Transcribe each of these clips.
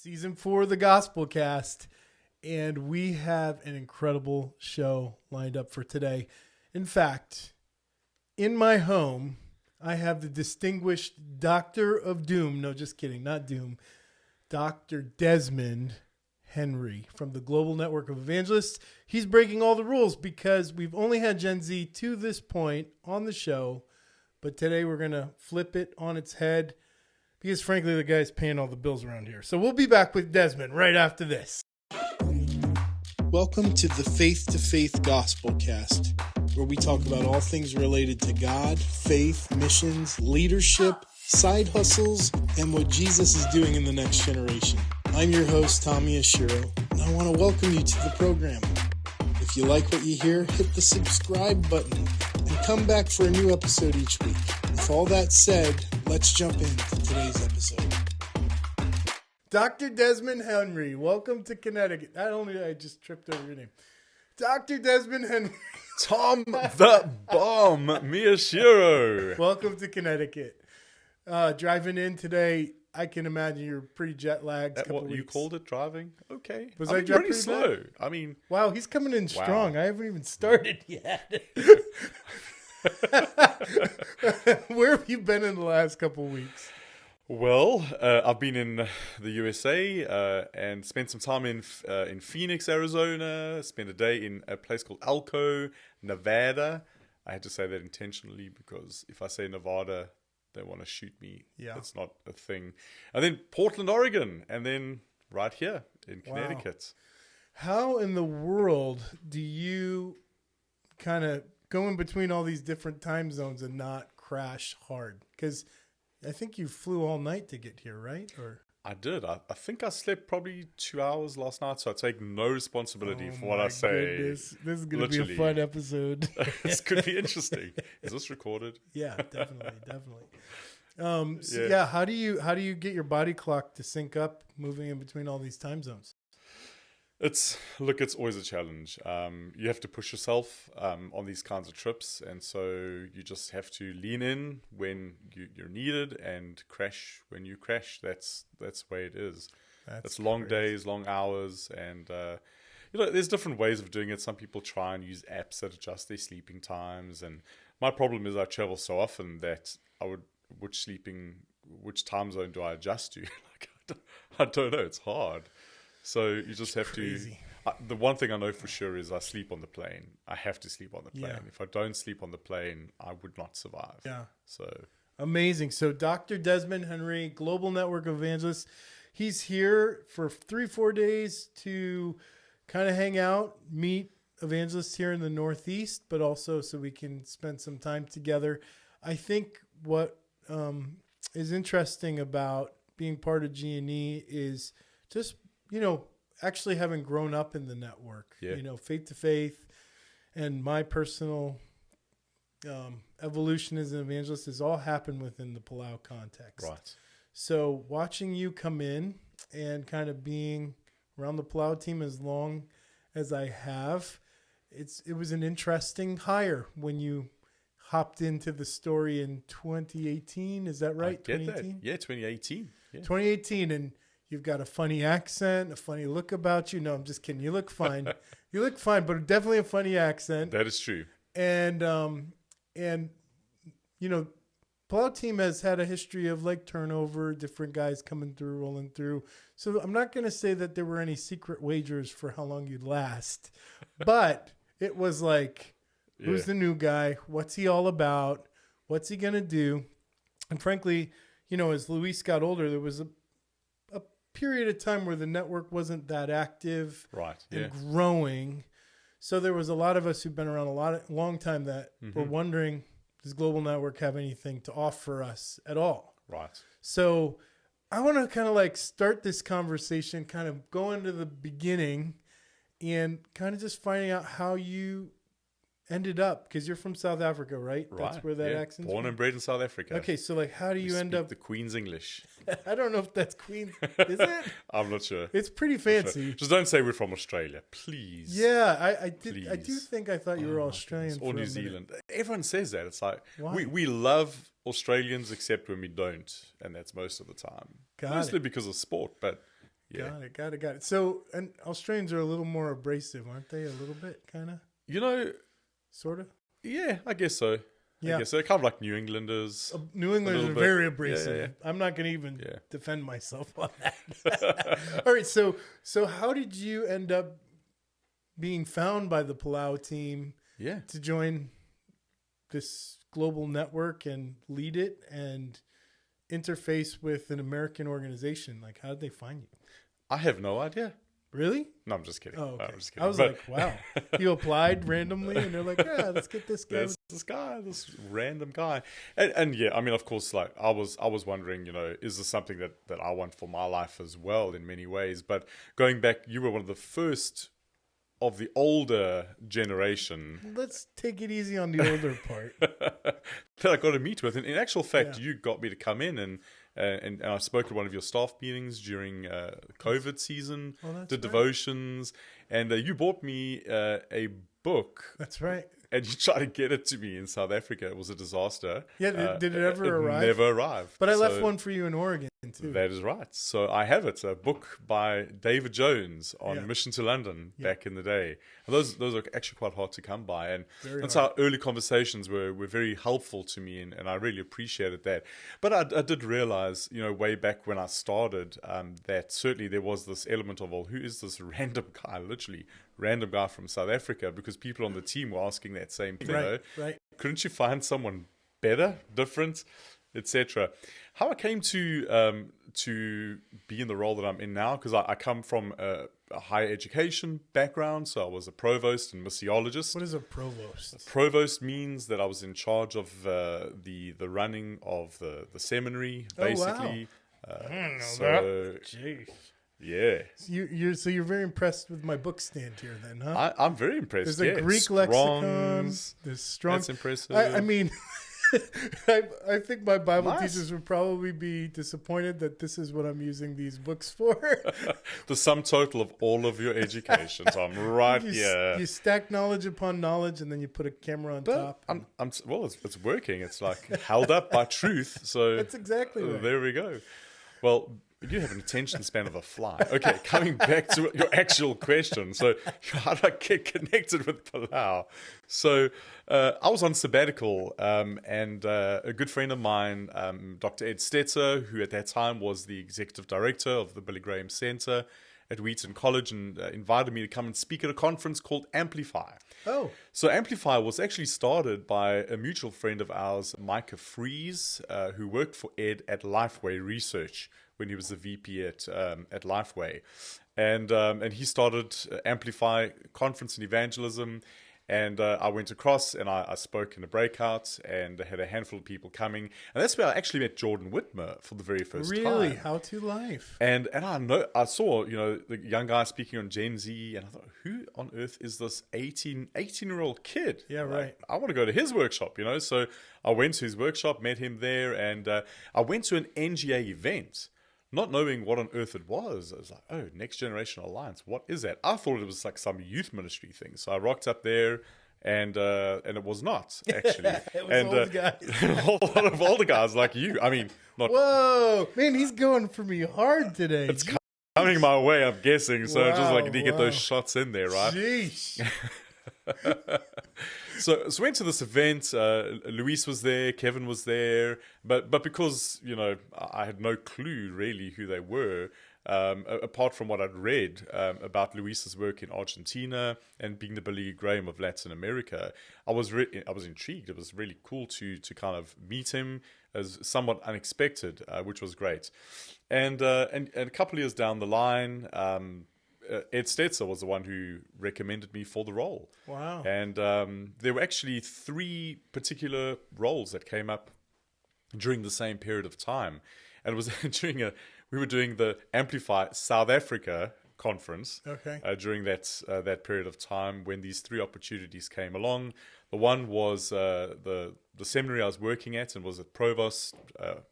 Season 4 of the Gospel Cast, and we have an incredible show lined up for today. In fact, in my home, I have the distinguished Doctor of Doom. No, just kidding, not Doom. Dr. Desmond Henry from the Global Network of Evangelists. He's breaking all the rules because we've only had Gen Z to this point on the show, but today we're going to flip it on its head because, frankly, the guy's paying all the bills around here. So we'll be back with Desmond right after this. Welcome to the Faith to Faith Gospel Cast, where we talk about all things related to God, faith, missions, leadership, side hustles, and what Jesus is doing in the next generation. I'm your host, Tommy Ashiro, and I want to welcome you to the program. If you like what you hear, hit the subscribe button and come back for a new episode each week. With all that said, let's jump into today's episode. Dr. Desmond Henry, welcome to Connecticut. Not only did I just tripped over your name. Dr. Desmond Henry. Tom the Bomb Miyashiro. Welcome to Connecticut. Driving in today, I can imagine you're pretty jet lagged. What you called it driving? Okay. Was I I pretty slow? Bad? I mean, wow, he's coming in strong. I haven't even started yet. Where have you been in the last couple of weeks? Well, I've been in the USA and spent some time in Phoenix, Arizona. Spent a day in a place called Elko, Nevada. I had to say that intentionally because if I say Nevada, they want to shoot me. Yeah. That's not a thing. And then Portland, Oregon, and then right here in Connecticut. Wow. How in the world do you kind of go in between all these different time zones and not crash hard? Because I think you flew all night to get here, right? Or I did. I think I slept probably 2 hours last night, so I take no responsibility for what I say. Goodness. This is going to be a fun episode. This could be interesting. Is this recorded? Yeah, definitely. So how do you get your body clock to sync up moving in between all these time zones? It's always a challenge. You have to push yourself on these kinds of trips, and so you just have to lean in when you're needed and crash when you crash. That's the way it is. It's long days, long hours, and there's different ways of doing it. Some people try and use apps that adjust their sleeping times, and my problem is I travel so often that which time zone do I adjust to? I don't know. It's hard. So you just have to. The one thing I know for sure is I sleep on the plane. I have to sleep on the plane. Yeah. If I don't sleep on the plane, I would not survive. Yeah. So amazing. So Dr. Desmond Henry, Global Network of Evangelists, he's here for 3-4 days to kind of hang out, meet evangelists here in the Northeast, but also so we can spend some time together. I think what is interesting about being part of G&E is just actually having grown up in the network, faith to faith, and my personal evolution as an evangelist has all happened within the Palau context. Right. So watching you come in and kind of being around the Palau team as long as I have, it was an interesting hire when you hopped into the story in 2018. Is that right? I get that. Yeah, 2018. Yeah. 2018, and you've got a funny accent, a funny look about you. No, I'm just kidding. You look fine. You look fine, but definitely a funny accent. That is true. And Palau team has had a history of like turnover, different guys coming through, rolling through. So I'm not going to say that there were any secret wagers for how long you'd last, but it was like, who's the new guy? What's he all about? What's he going to do? And frankly, as Luis got older, there was a period of time where the network wasn't that active and growing. So there was a lot of us who've been around a long time that were wondering, does Global Network have anything to offer us at all? Right. So I want to kind of like start this conversation, kind of go into the beginning and kind of just finding out how you ended up, because you're from South Africa, right? That's where that accent's born and bred in South Africa. Okay, so like how do you end up the Queen's English? I don't know if that's Queen's. Is it? I'm not sure. It's pretty fancy. Sure. Just don't say we're from Australia, please. Yeah, I did. Please. I do think I thought you were Australian or New Zealand. Everyone says that. It's like why? we love Australians except when we don't, and that's most of the time. Mostly because of sport, but Got it. So, and Australians are a little more abrasive, aren't they? A little bit, kind of? You know, Sort of? yeah, I guess so. Yeah. I guess so. Kind of like New Englanders. New Englanders are bit. very abrasive. Yeah. I'm not going to even defend myself on that. All right, so how did you end up being found by the Palau team to join this global network and lead it and interface with an American organization? Like, how did they find you? I have no idea. Really? No, I'm just kidding. Oh, okay. I'm just kidding. I was like, wow. You applied randomly and they're like, yeah, let's get this guy. This random guy. And yeah, I mean, of course, like I was wondering, is this something that I want for my life as well in many ways? But going back, you were one of the first of the older generation. Let's take it easy on the older part. That I got to meet with. And in actual fact, you got me to come in and I spoke at one of your staff meetings during COVID season, did devotions, and you bought me a book. That's right. And you tried to get it to me in South Africa. It was a disaster. Yeah, did it ever arrive? Never arrived. But I left one for you in Oregon, too. That is right. So I have it, a book by David Jones on Mission to London back in the day. And those are actually quite hard to come by. And that's our early conversations were very helpful to me, and I really appreciated that. But I did realize, way back when I started, that certainly there was this element of, well, who is this random guy, literally random guy from South Africa? Because people on the team were asking that same thing. Right. Couldn't you find someone better, different, etc.? How I came to be in the role that I'm in now, because I come from a higher education background, so I was a provost and missiologist. What is a provost? A provost means that I was in charge of the running of the seminary, basically. Oh, wow. I don't know that. Jeez. Yeah. So you're very impressed with my book stand here then, huh? I'm very impressed. There's a Greek lexicon. There's strong. That's impressive. I mean, I think my Bible teachers would probably be disappointed that this is what I'm using these books for. The sum total of all of your education. So I'm right here. You stack knowledge upon knowledge, and then you put a camera on top. Well, it's working. It's like held up by truth. So that's exactly right. There we go. Well, you have an attention span of a fly. Okay, coming back to your actual question. So how did I get connected with Palau? So I was on sabbatical, and a good friend of mine, Dr. Ed Stetzer, who at that time was the executive director of the Billy Graham Center at Wheaton College, and invited me to come and speak at a conference called Amplify. Oh. So Amplify was actually started by a mutual friend of ours, Micah Fries, who worked for Ed at Lifeway Research when he was the VP at Lifeway. And he started Amplify Conference in Evangelism. And I went across and I spoke in a breakout and had a handful of people coming. And that's where I actually met Jordan Whitmer for the very first time. Really? How to Life? And I saw, the young guy speaking on Gen Z, and I thought, who on earth is this 18-year-old kid? Yeah, right. I want to go to his workshop, So I went to his workshop, met him there, and I went to an NGA event, not knowing what on earth it was. I was like, oh, Next Generation Alliance, what is that? I thought it was like some youth ministry thing. So I rocked up there, and it was not, actually. It was old guys. A whole lot of older guys like you. I mean, not... Whoa! Man, he's going for me hard today. It's coming my way, I'm guessing. So just like, to get those shots in there, right? Jeez. So went to this event. Luis was there, Kevin was there, but because I had no clue really who they were, apart from what I'd read about Luis's work in Argentina and being the Billy Graham of Latin America. I was intrigued. It was really cool to kind of meet him, as somewhat unexpected, which was great. And a couple of years down the line, Ed Stetzer was the one who recommended me for the role. Wow. And there were actually 3 particular roles that came up during the same period of time. And it was we were doing the Amplify South Africa conference during that period of time when these 3 opportunities came along. The one was the seminary I was working at and was at provost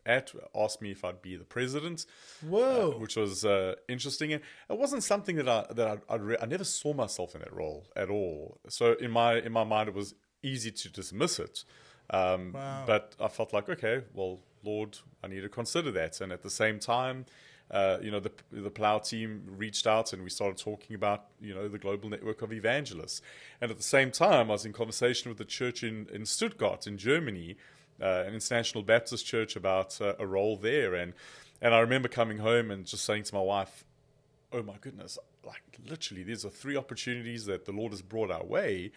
asked me if I'd be the president. Whoa, which was interesting. And it wasn't something that I never saw myself in that role at all. So in my mind, it was easy to dismiss it. Wow. But I felt like, okay, well, Lord, I need to consider that. And at the same time, the Palau team reached out and we started talking about, the Global Network of Evangelists. And at the same time, I was in conversation with the church in Stuttgart in Germany, an International Baptist church, about a role there. And I remember coming home and just saying to my wife, oh my goodness, like literally these are 3 opportunities that the Lord has brought our way.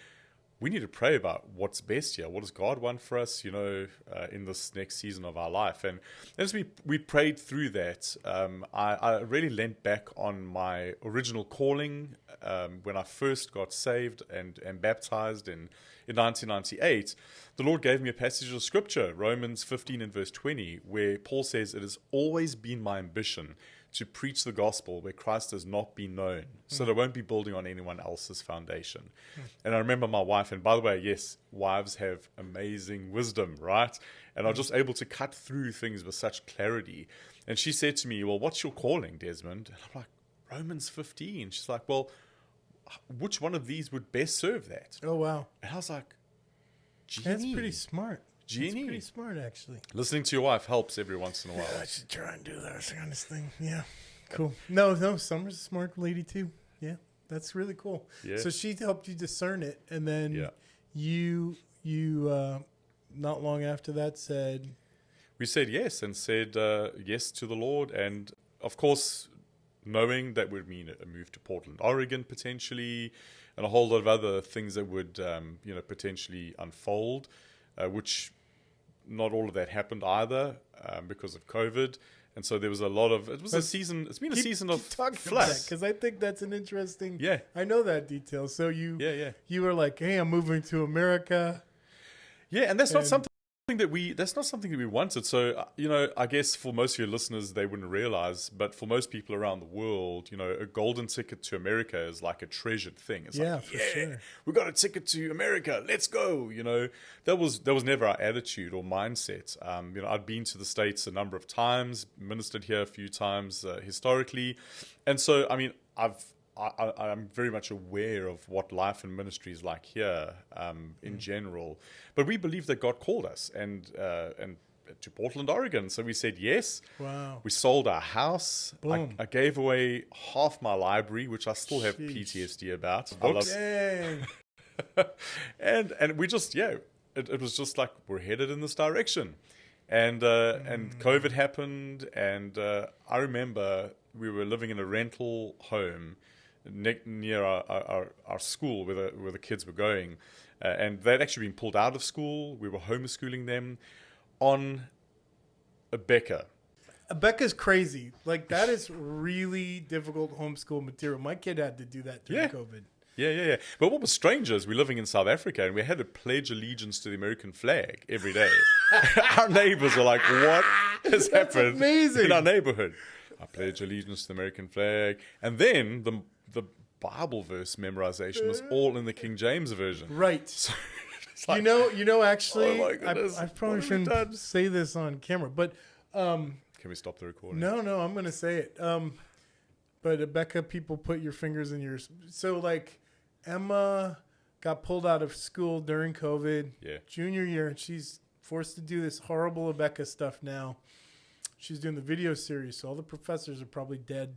We need to pray about what's best here. What does God want for us, in this next season of our life? And as we prayed through that, I really leant back on my original calling when I first got saved and baptized in 1998. The Lord gave me a passage of scripture, Romans 15 and verse 20, where Paul says, "It has always been my ambition to preach the gospel where Christ has not been known, so that I won't be building on anyone else's foundation." And I remember my wife, and by the way, yes, wives have amazing wisdom, right? And I'm just able to cut through things with such clarity. And she said to me, "Well, what's your calling, Desmond?" And I'm like, "Romans 15. She's like, "Well, which one of these would best serve that?" Oh, wow. And I was like, That's pretty smart. Genie. That's pretty smart, actually. Listening to your wife helps every once in a while. Yeah, I should try and do that kind of thing. Yeah. Cool. No, Summer's a smart lady, too. Yeah. That's really cool. Yeah. So she helped you discern it. And then you not long after that said... We said yes, and said yes to the Lord. And, of course, knowing that would mean a move to Portland, Oregon, potentially, and a whole lot of other things that would, potentially unfold, which... Not all of that happened either because of COVID. And so there was a lot of... It was a season... It's been a season of flux. Because I think that's an interesting... Yeah. I know that detail. So you were like, hey, I'm moving to America. Yeah, and that's not something that we wanted. So, I guess for most of your listeners, they wouldn't realize, but for most people around the world, a golden ticket to America is like a treasured thing. It's for sure. We got a ticket to America. Let's go. That was never our attitude or mindset. I'd been to the States a number of times, ministered here a few times historically. And so, I'm very much aware of what life and ministry is like here in general. But we believe that God called us and to Portland, Oregon. So we said yes. Wow. We sold our house. Boom. I gave away half my library, which I still have PTSD about. Dang. And we just, it was just like we're headed in this direction. And COVID happened. And I remember we were living in a rental home near our school where the kids were going, and they'd actually been pulled out of school. We were homeschooling them on a Becca. A Becca's crazy. Like, that is really difficult homeschool material. My kid had to do that during COVID. Yeah. But what was strange is we're living in South Africa and we had to pledge allegiance to the American flag every day. Our neighbors are like, what has happened amazing. In our neighborhood? I pledge allegiance to the American flag. And then the Bible verse memorization was all in the King James version. Right. So like, actually, oh I probably shouldn't say this on camera, but can we stop the recording? No, I'm going to say it. But Becca, people put your fingers in yours. So like Emma got pulled out of school during COVID, junior year, and she's forced to do this horrible Becca stuff now. She's doing the video series, so all the professors are probably dead.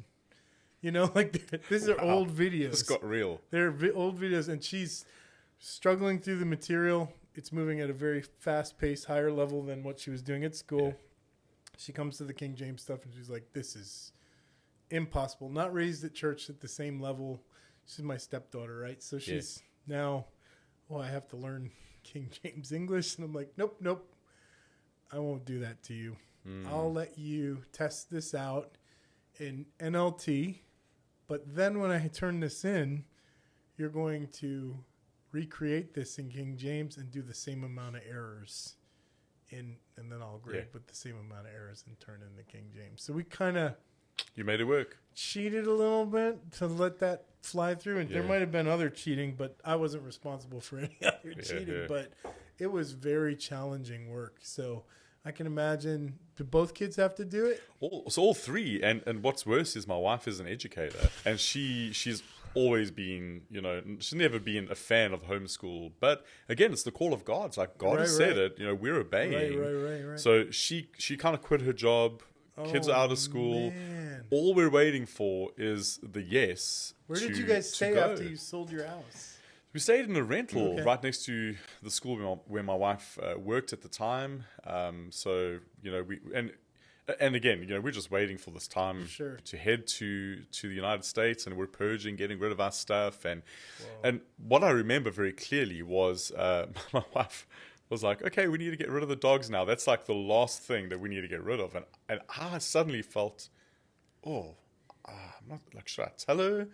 These are old videos. This got real. They're old videos, and she's struggling through the material. It's moving at a very fast pace, higher level than what she was doing at school. Yeah. She comes to the King James stuff, and she's like, this is impossible. Not raised at church at the same level. She's my stepdaughter, right? So she's now, I have to learn King James English. And I'm like, nope. I won't do that to you. I'll let you test this out in NLT. But then when I turn this in, you're going to recreate this in King James and do the same amount of errors. And then I'll grade with the same amount of errors and turn in the King James. So we kind of... You made it work. Cheated a little bit to let that fly through. And there might have been other cheating, but I wasn't responsible for any other cheating. Yeah. But it was very challenging work. So I can imagine, do both kids have to do it? All three. And what's worse is my wife is an educator. And she's always been, she's never been a fan of homeschool. But again, it's the call of God. It's like God has said it, we're obeying. Right. So she kind of quit her job, Kids are out of school. Man. All we're waiting for is the yes. Where did you guys stay after you sold your house? We stayed in a rental right next to the school where my wife worked at the time. So, and again, we're just waiting for this time to head to the United States, and we're purging, getting rid of our stuff. And what I remember very clearly was my wife was like, okay, we need to get rid of the dogs now. That's like the last thing that we need to get rid of. And I suddenly felt, I'm not like, should I tell her?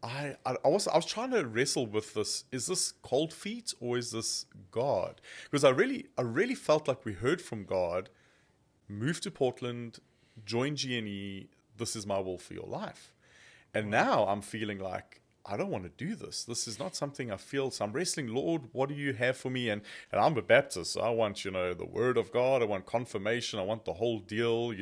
I was trying to wrestle with this. Is this cold feet or is this God? Because I really felt like we heard from God, move to Portland, join G&E, this is my will for your life. And now I'm feeling like, I don't want to do this. This is not something I feel. So I'm wrestling, Lord, what do you have for me? And I'm a Baptist, so I want, the word of God. I want confirmation. I want the whole deal,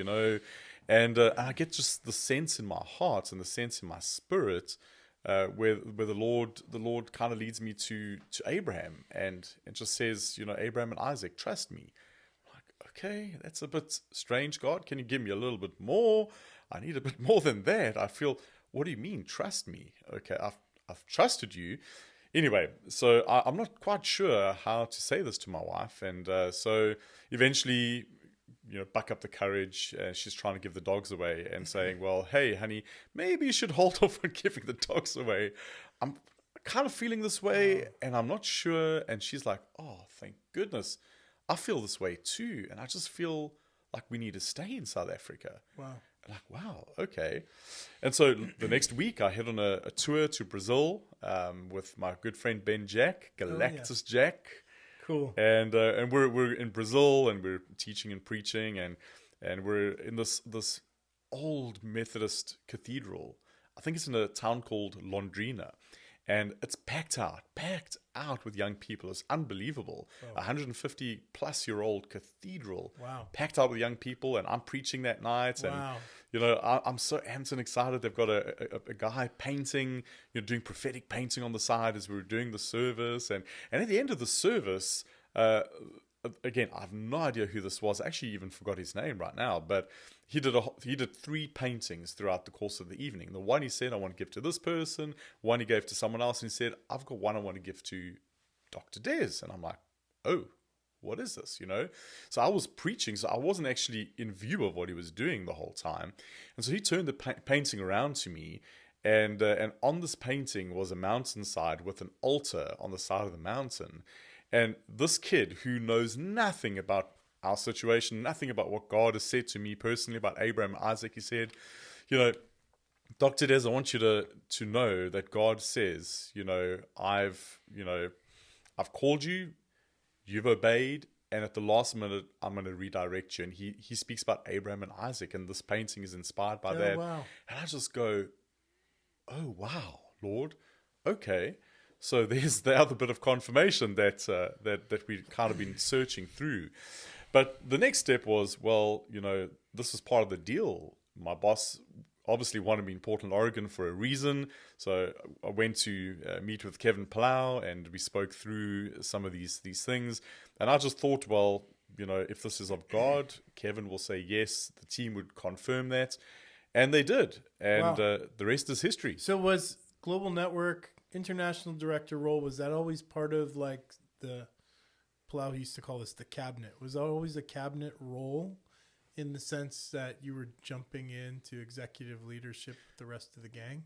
And I get just the sense in my heart and the sense in my spirit where the Lord kind of leads me to Abraham, and it just says, Abraham and Isaac, trust me. I'm like, okay, that's a bit strange, God. Can you give me a little bit more? I need a bit more than that. I feel, what do you mean, trust me? Okay, I've trusted you. Anyway, so I'm not quite sure how to say this to my wife, and so eventually, buck up the courage. She's trying to give the dogs away and saying, well, hey, honey, maybe you should hold off on giving the dogs away. I'm kind of feeling this way, and I'm not sure. And she's like, oh, thank goodness. I feel this way too. And I just feel like we need to stay in South Africa. Wow. Like, wow, okay. And so the next week I head on a tour to Brazil with my good friend Ben Jack, Galactus Jack. Cool. And we're in Brazil, and we're teaching and preaching, and we're in this old Methodist cathedral. I think it's in a town called Londrina, and it's packed out with young people. It's unbelievable. 150 plus year old cathedral. Wow. Packed out with young people, and I'm preaching that night. Wow. And I'm so amped and excited. They've got a guy painting, doing prophetic painting on the side as we were doing the service. And at the end of the service, again, I have no idea who this was. I actually even forgot his name right now. But he did 3 paintings throughout the course of the evening. The one he said, I want to give to this person. One he gave to someone else. And he said, I've got one I want to give to Dr. Des. And I'm like, oh, what is this, So I was preaching, so I wasn't actually in view of what he was doing the whole time. And so he turned the painting around to me, and on this painting was a mountainside with an altar on the side of the mountain. And this kid, who knows nothing about our situation, nothing about what God has said to me personally about Abraham and Isaac, he said, Dr. Des, I want you to know that God says, I've called you, you've obeyed, and at the last minute, I'm going to redirect you. And he speaks about Abraham and Isaac, and this painting is inspired by that. Wow. And I just go, oh, wow, Lord, okay. So there's the other bit of confirmation that we've kind of been searching through. But the next step was, this was part of the deal. My boss obviously wanted me in Portland, Oregon for a reason. So I went to meet with Kevin Palau, and we spoke through some of these things. And I just thought, if this is of God, Kevin will say yes. The team would confirm that. And they did. And the rest is history. So was Global Network international director role, was that always part of like the, Palau used to call this the cabinet? Was that always a cabinet role? In the sense that you were jumping into executive leadership with the rest of the gang?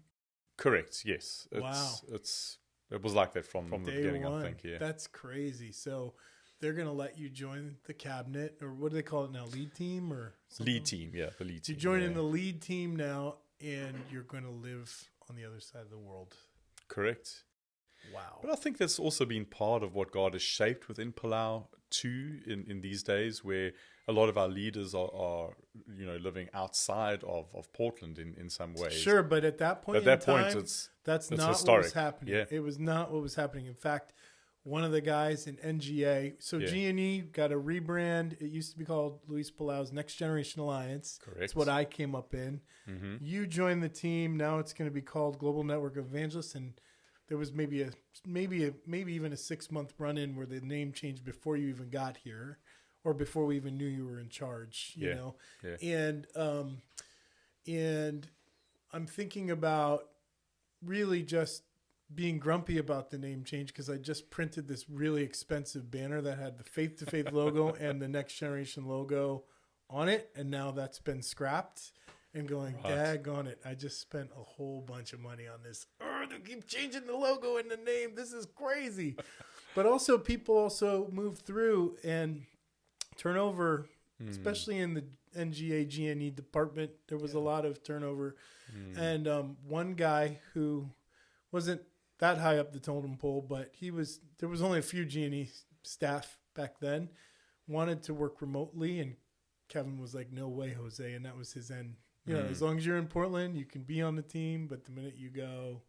Correct, yes. It was like that from the beginning, one. I think, yeah. That's crazy. So they're going to let you join the cabinet, or what do they call it now, lead team or something? Lead team, yeah, the lead team. You join in the lead team now, and you're going to live on the other side of the world. Correct. Wow. But I think that's also been part of what God has shaped within Palau too in these days, where a lot of our leaders are living outside of Portland in some ways. Sure, but at that point that's not historic. What was happening. Yeah. It was not what was happening. In fact, one of the guys in NGA, so G&E got a rebrand. It used to be called Luis Palau's Next Generation Alliance. Correct. That's what I came up in. Mm-hmm. You joined the team. Now it's going to be called Global Network of Evangelists, and there was maybe even a 6-month run-in where the name changed before you even got here. or before we even knew you were in charge, you know? And I'm thinking about really just being grumpy about the name change because I just printed this really expensive banner that had the Faith to Faith logo and the Next Generation logo on it. And now that's been scrapped and going, daggone it. I just spent a whole bunch of money on this. Oh, they keep changing the logo and the name. This is crazy. But also people also move through and turnover, especially in the NGA, GNE department. There was a lot of turnover. And one guy who wasn't that high up the totem pole, but there was only a few GNE staff back then, wanted to work remotely, and Kevin was like, no way, Jose. And that was his end. You know, as long as you're in Portland, you can be on the team, but the minute you go,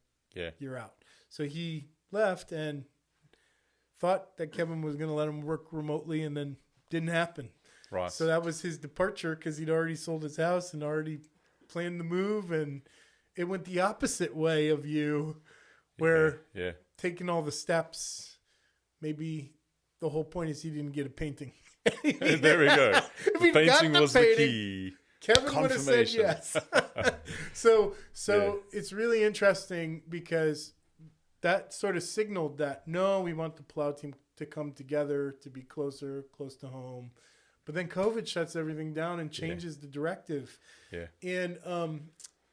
you're out. So he left and thought that Kevin was going to let him work remotely, and then didn't happen. Right. So that was his departure because he'd already sold his house and already planned the move, and it went the opposite way of you, where taking all the steps, maybe the whole point is he didn't get a painting. There we go. The painting was the key. Kevin would have said yes. So it's really interesting because that sort of signaled that, no, we want the Palau team to come together, to be close to home. But then COVID shuts everything down and changes the directive. Yeah. And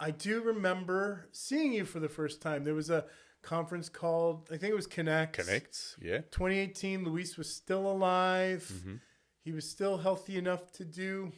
I do remember seeing you for the first time. There was a conference called, I think it was Connect. 2018, Luis was still alive. Mm-hmm. He was still healthy enough to do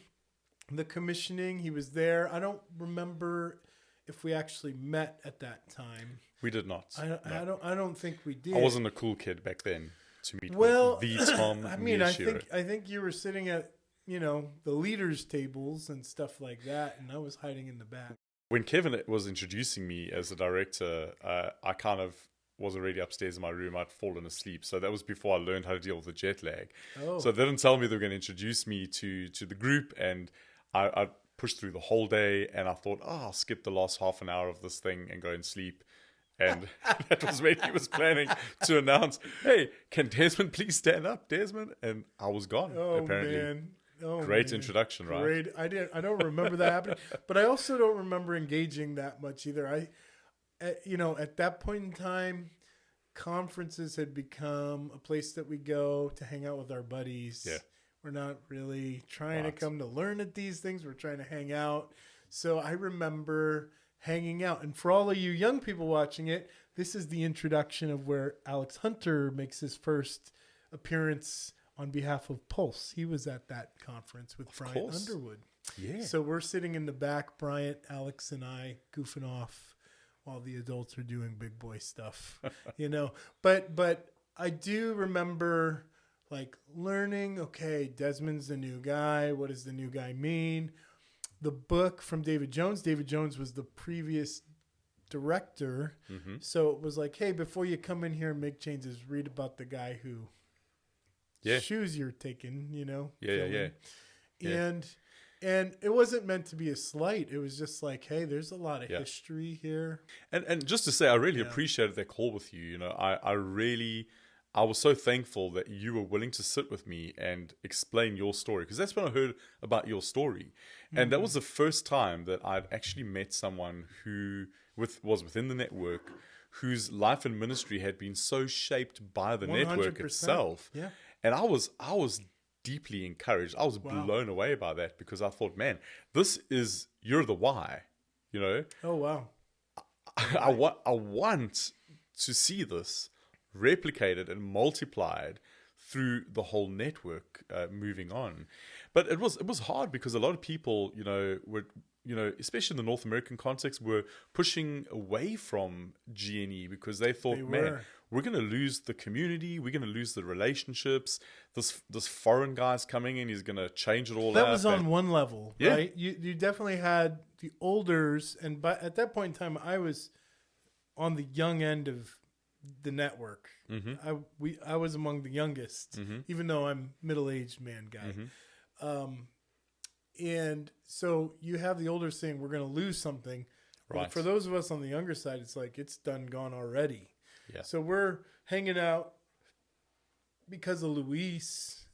the commissioning. He was there. I don't remember if we actually met at that time. We did not. I don't think we did. I wasn't a cool kid back then to meet with the Tom. I mean, I think you were sitting at, the leaders' tables and stuff like that, and I was hiding in the back. When Kevin was introducing me as a director, I kind of was already upstairs in my room. I'd fallen asleep. So that was before I learned how to deal with the jet lag. Oh. So they didn't tell me they were going to introduce me to the group, and I pushed through the whole day, and I thought, I'll skip the last half an hour of this thing and go and sleep. And that was when he was planning to announce, hey, can Desmond please stand up, Desmond? And I was gone, apparently. Man. Great introduction, right? Great. I don't remember that happening, but I also don't remember engaging that much either. At that point in time, conferences had become a place that we go to hang out with our buddies. Yeah. We're not really trying to come to learn at these things. We're trying to hang out. So I remember hanging out. And for all of you young people watching it, this is the introduction of where Alex Hunter makes his first appearance on behalf of Pulse. He was at that conference with Bryant Underwood. Yeah. So we're sitting in the back, Bryant, Alex, and I goofing off while the adults are doing big boy stuff, But I do remember learning, okay, Desmond's the new guy. What does the new guy mean? The book from David Jones. David Jones was the previous director. Mm-hmm. So it was like, hey, before you come in here and make changes, read about the guy who shoes you're taking, Yeah. And it wasn't meant to be a slight. It was just like, hey, there's a lot of history here. And just to say, I really appreciated that call with you. I was so thankful that you were willing to sit with me and explain your story, because that's when I heard about your story. And that was the first time that I'd actually met someone who was within the network, whose life and ministry had been so shaped by the 100%. Network itself. Yeah. And I was deeply encouraged. I was blown away by that, because I thought, man, you're the why, Oh, wow. I want to see this replicated and multiplied through the whole network moving on. But it was hard, because a lot of people, were, especially in the North American context, were pushing away from GNE because they thought, man, we're going to lose the community, we're going to lose the relationships. This foreign guy's coming in, he's going to change it all. That was on one level, right? You definitely had the olders, and at that point in time, I was on the young end of the network. Mm-hmm. I was among the youngest, even though I'm middle-aged man guy. Mm-hmm. And so you have the older saying, we're going to lose something. Right. But for those of us on the younger side, it's like, it's done, gone already. Yeah. So we're hanging out because of Luis.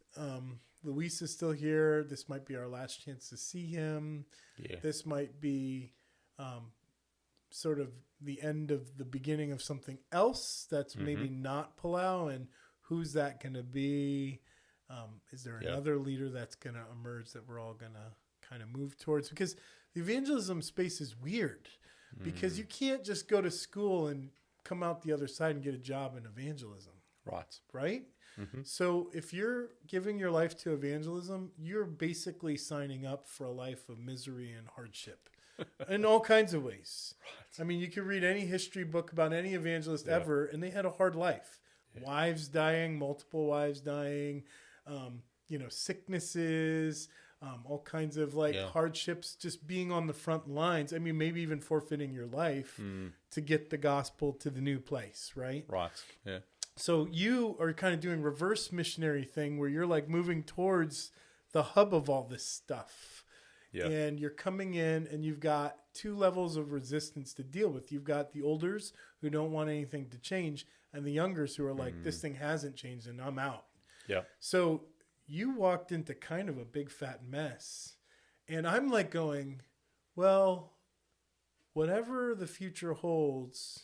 Luis is still here. This might be our last chance to see him. Yeah. This might be sort of the end of the beginning of something else that's maybe not Palau. And who's that going to be? Is there another leader that's going to emerge that we're all going to kind of move towards? Because the evangelism space is weird because you can't just go to school and come out the other side and get a job in evangelism. Right? So if you're giving your life to evangelism, you're basically signing up for a life of misery and hardship in all kinds of ways. I mean, you can read any history book about any evangelist ever, and they had a hard life. Wives dying, multiple wives dying, sicknesses, all kinds of hardships, just being on the front lines. I mean, maybe even forfeiting your life to get the gospel to the new place, right? Right, yeah. So you are kind of doing reverse missionary thing where you're like moving towards the hub of all this stuff. Yeah. And you're coming in and you've got two levels of resistance to deal with. You've got the olders who don't want anything to change and the youngers who are like, this thing hasn't changed and I'm out. Yeah. So you walked into kind of a big fat mess. And I'm like going, well, whatever the future holds,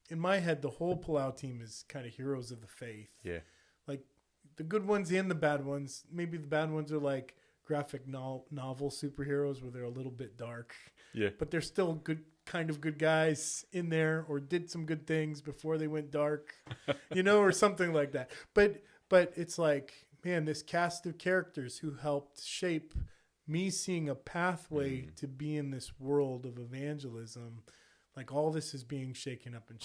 in my head, the whole Palau team is kind of heroes of the faith. Yeah. Like the good ones and the bad ones. Maybe the bad ones are like graphic novel superheroes where they're a little bit dark. Yeah. But they're still good guys in there or did some good things before they went dark, or something like that. But it's like, man, this cast of characters who helped shape me seeing a pathway to be in this world of evangelism. Like all this is being shaken up and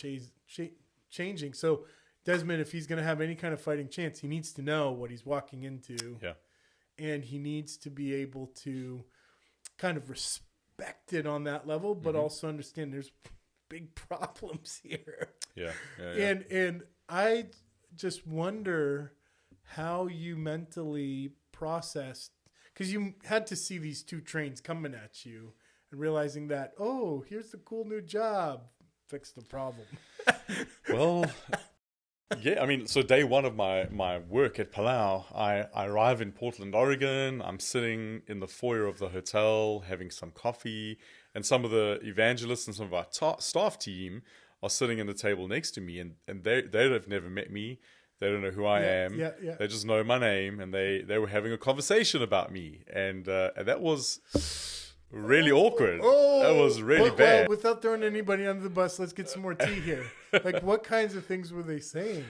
changing. So Desmond, if he's going to have any kind of fighting chance, he needs to know what he's walking into. Yeah. And he needs to be able to kind of respect it on that level, but also understand there's big problems here. Yeah. And I just wonder how you mentally processed, because you had to see these two trains coming at you. And realizing that, oh, here's the cool new job. Fix the problem. Well, yeah, I mean, so day one of my work at Palau, I arrive in Portland, Oregon. I'm sitting in the foyer of the hotel having some coffee. And some of the evangelists and some of our staff team are sitting at the table next to me. And they have never met me. They don't know who I am. Yeah. They just know my name. And they were having a conversation about me. And that was really awkward. That was really bad. Well, without throwing anybody under the bus, let's get some more tea here. Like, what kinds of things were they saying?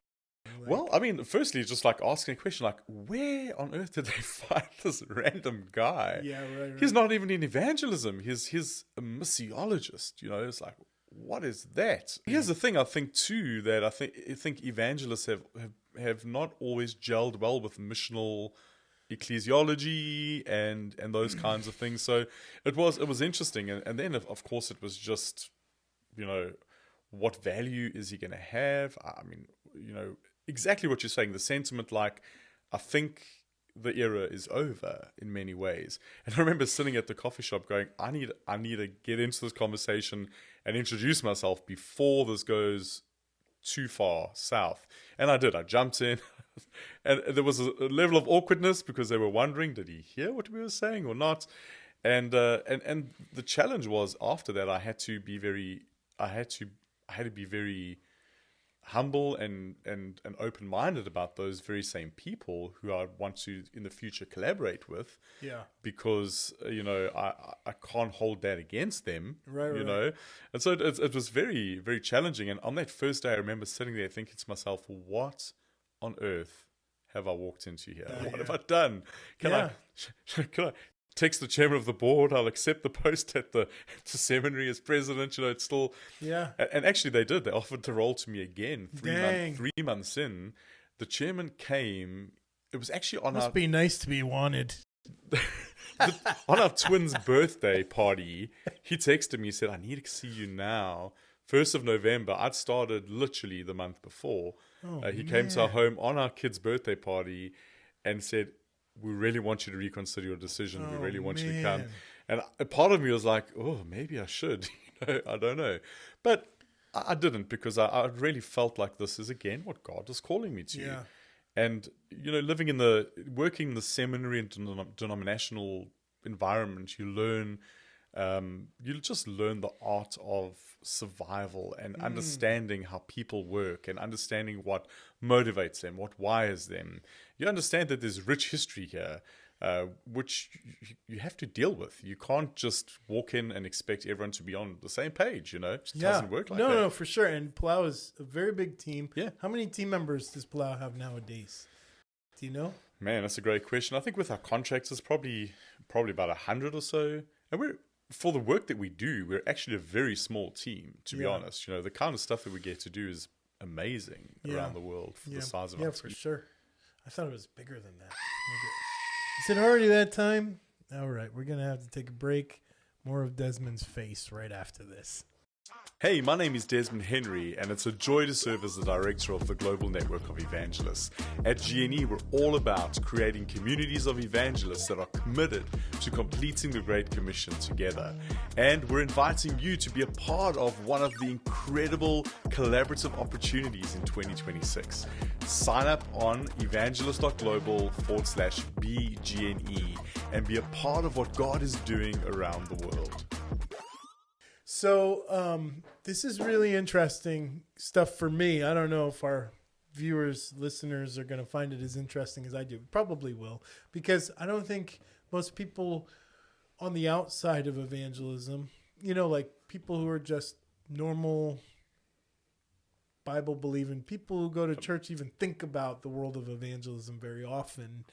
Well, I mean, firstly, just like asking a question, like, where on earth did they find this random guy? Yeah, right. He's not even in evangelism. He's a missiologist. It's like, what is that? Here's the thing, I think too, that I think evangelists have not always gelled well with missional ecclesiology and those kinds of things. So it was interesting, and then of course it was just, what value is he going to have? I mean, exactly what you're saying, the sentiment, like, I think the era is over in many ways. And I remember sitting at the coffee shop going, I need to get into this conversation and introduce myself before this goes too far south. And I did. I jumped in. And there was a level of awkwardness because they were wondering, did he hear what we were saying or not? And the challenge was, after that, I had to be very humble and open-minded about those very same people who I want to in the future collaborate with. Yeah. Because I can't hold that against them. Right. And so it was very, very challenging. And on that first day, I remember sitting there thinking to myself, what on earth have I walked into here? What have I done? Can I text the chairman of the board? I'll accept the post at the seminary as president. It's still... Yeah. And actually they did. They offered the role to me again 3 months in. The chairman came. It was actually on Must be nice to be wanted. On our twins' birthday party, he texted me, he said, I need to see you now. 1st of November. I'd started literally the month before. He came to our home on our kid's birthday party and said, we really want you to reconsider your decision. We really want you to come. And a part of me was like, oh, maybe I should. I don't know. But I didn't, because I really felt like this is, again, what God is calling me to. Yeah. And, working in the seminary and denominational environment, you just learn the art of survival and understanding how people work and understanding what motivates them, what wires them. You understand that there's rich history here, which you have to deal with. You can't just walk in and expect everyone to be on the same page, It just doesn't work like that. No, for sure. And Palau is a very big team. Yeah. How many team members does Palau have nowadays? Do you know? Man, that's a great question. I think with our contractors, probably about 100 or so. And for the work that we do, we're actually a very small team, to be honest. The kind of stuff that we get to do is amazing around the world for the size of our team. Yeah, for sure. I thought it was bigger than that. Is it already that time? All right, we're going to have to take a break. More of Desmond's face right after this. Hey, my name is Desmond Henry, and it's a joy to serve as the director of the Global Network of Evangelists. At GNE, we're all about creating communities of evangelists that are committed to completing the Great Commission together. And we're inviting you to be a part of one of the incredible collaborative opportunities in 2026. Sign up on evangelist.global/BGNE and be a part of what God is doing around the world. So this is really interesting stuff for me. I don't know if our viewers, listeners are going to find it as interesting as I do. Probably will, because I don't think most people on the outside of evangelism, like people who are just normal Bible-believing people who go to church even think about the world of evangelism very often.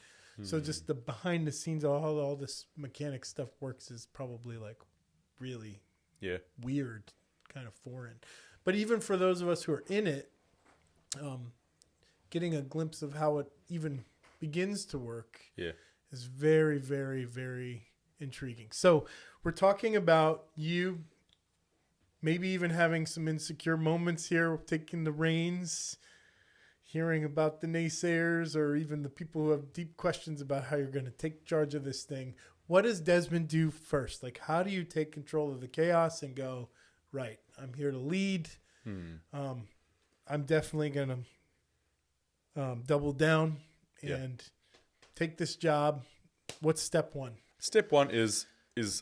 So just the behind the scenes of how all this mechanic stuff works is probably like really weird, kind of foreign. But even for those of us who are in it, getting a glimpse of how it even begins to work is very, very, very intriguing. So we're talking about you maybe even having some insecure moments here, taking the reins, hearing about the naysayers or even the people who have deep questions about how you're going to take charge of this thing. What does Desmond do first? Like, how do you take control of the chaos and go, right, I'm here to lead. I'm definitely going to double down and take this job. What's step one? Step one is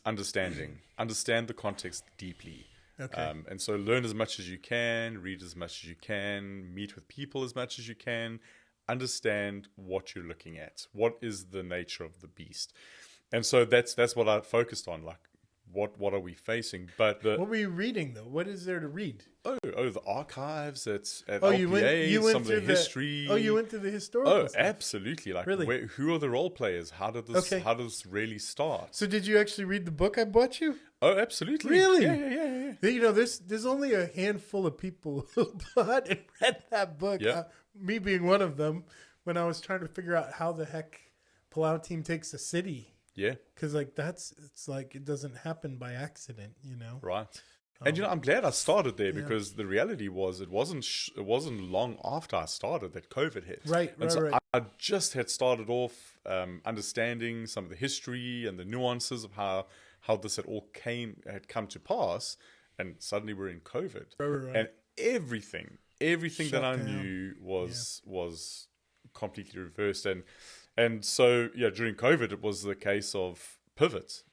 understanding. Understand the context deeply. Okay. And so learn as much as you can, read as much as you can, meet with people as much as you can, understand what you're looking at. What is the nature of the beast? And so that's what I focused on, like what are we facing? But what were you reading though? What is there to read? Oh, the archives at LPA, you went some of the history. You went to the historical stuff. Absolutely. Like, really? Who are the role players? How did this really start? So did you actually read the book I bought you? Oh, absolutely. Really? Yeah. There's only a handful of people who bought and read that book. Yeah. Me being one of them, when I was trying to figure out how the heck Palau team takes a city. Yeah. Because it doesn't happen by accident, Right. And I'm glad I started there because the reality was it wasn't long after I started that COVID hit. Right. I just had started off understanding some of the history and the nuances of how this had had come to pass, and suddenly we're in COVID. Right. And everything Shut that I down. knew was completely reversed. And so during COVID it was the case of pivot.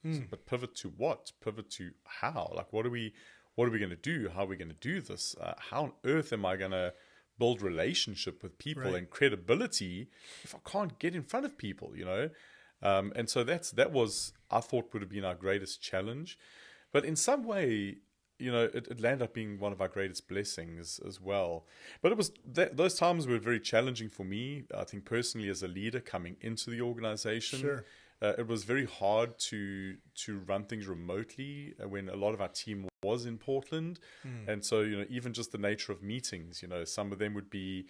But pivot to what? Pivot to how? Like, what are we going to do? How are we going to do this? How on earth am I going to build relationship with people and credibility if I can't get in front of people? And so that was, I thought, would have been our greatest challenge. But in some way, it landed up being one of our greatest blessings as well. But it was those times were very challenging for me. I think personally, as a leader coming into the organization. Sure. It was very hard to run things remotely when a lot of our team was in Portland. And so, even just the nature of meetings, some of them would be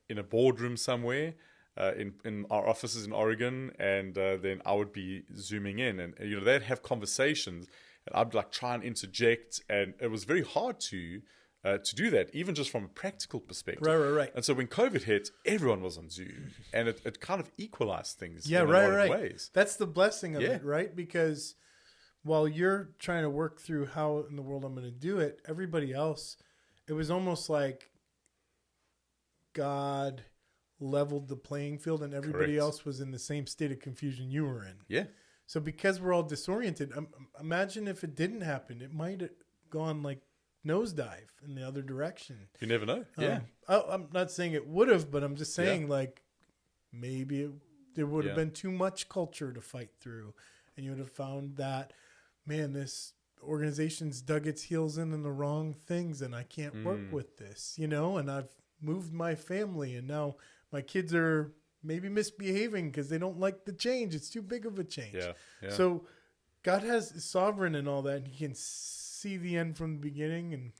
in a boardroom somewhere in our offices in Oregon. And then I would be zooming in and, they'd have conversations and I'd like try and interject. And it was very hard to do that, even just from a practical perspective. Right. And so when COVID hit, everyone was on Zoom, and it kind of equalized things in a lot of ways. That's the blessing of it, right? Because while you're trying to work through how in the world I'm going to do it, everybody else, it was almost like God leveled the playing field and everybody Correct. else was in the same state of confusion you were in. Yeah. So because we're all disoriented, imagine if it didn't happen, it might have gone like nosedive in the other direction. You never know. Yeah. I'm not saying it would have, but I'm just saying like maybe there would have been too much culture to fight through, and you would have found that, man, this organization's dug its heels in the wrong things, and I can't work with this, you know, and I've moved my family, and now my kids are maybe misbehaving because they don't like the change. It's too big of a change. Yeah. So God is sovereign and all that, and he can see the end from the beginning and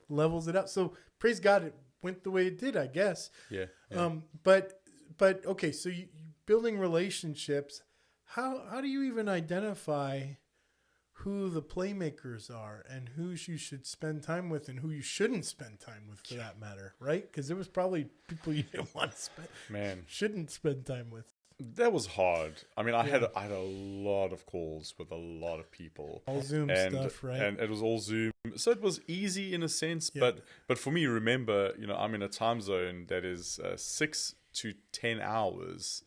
levels it out. So praise God, it went the way it did, I guess. Yeah. But okay, so you building relationships, how do you even identify who the playmakers are and who you should spend time with and who you shouldn't spend time with, for that matter, right? Because there was probably people you didn't want to shouldn't spend time with. That was hard. I mean, I had a lot of calls with a lot of people. All Zoom stuff, right? And it was all Zoom. So it was easy in a sense, but for me, remember, you know, I'm in a time zone that is 6 to 10 hours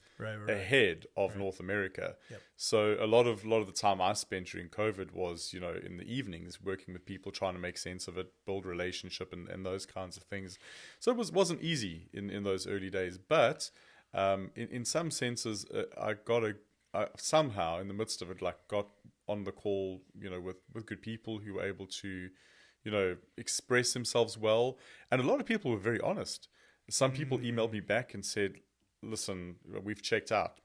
ahead of North America. Yep. So a lot of the time I spent during COVID was, you know, in the evenings working with people, trying to make sense of it, build relationship and those kinds of things. So it wasn't easy in those early days, but in some senses, I somehow in the midst of it, like got on the call, you know, with good people who were able to, you know, express themselves well. And a lot of people were very honest. Some people emailed me back and said, listen, we've checked out.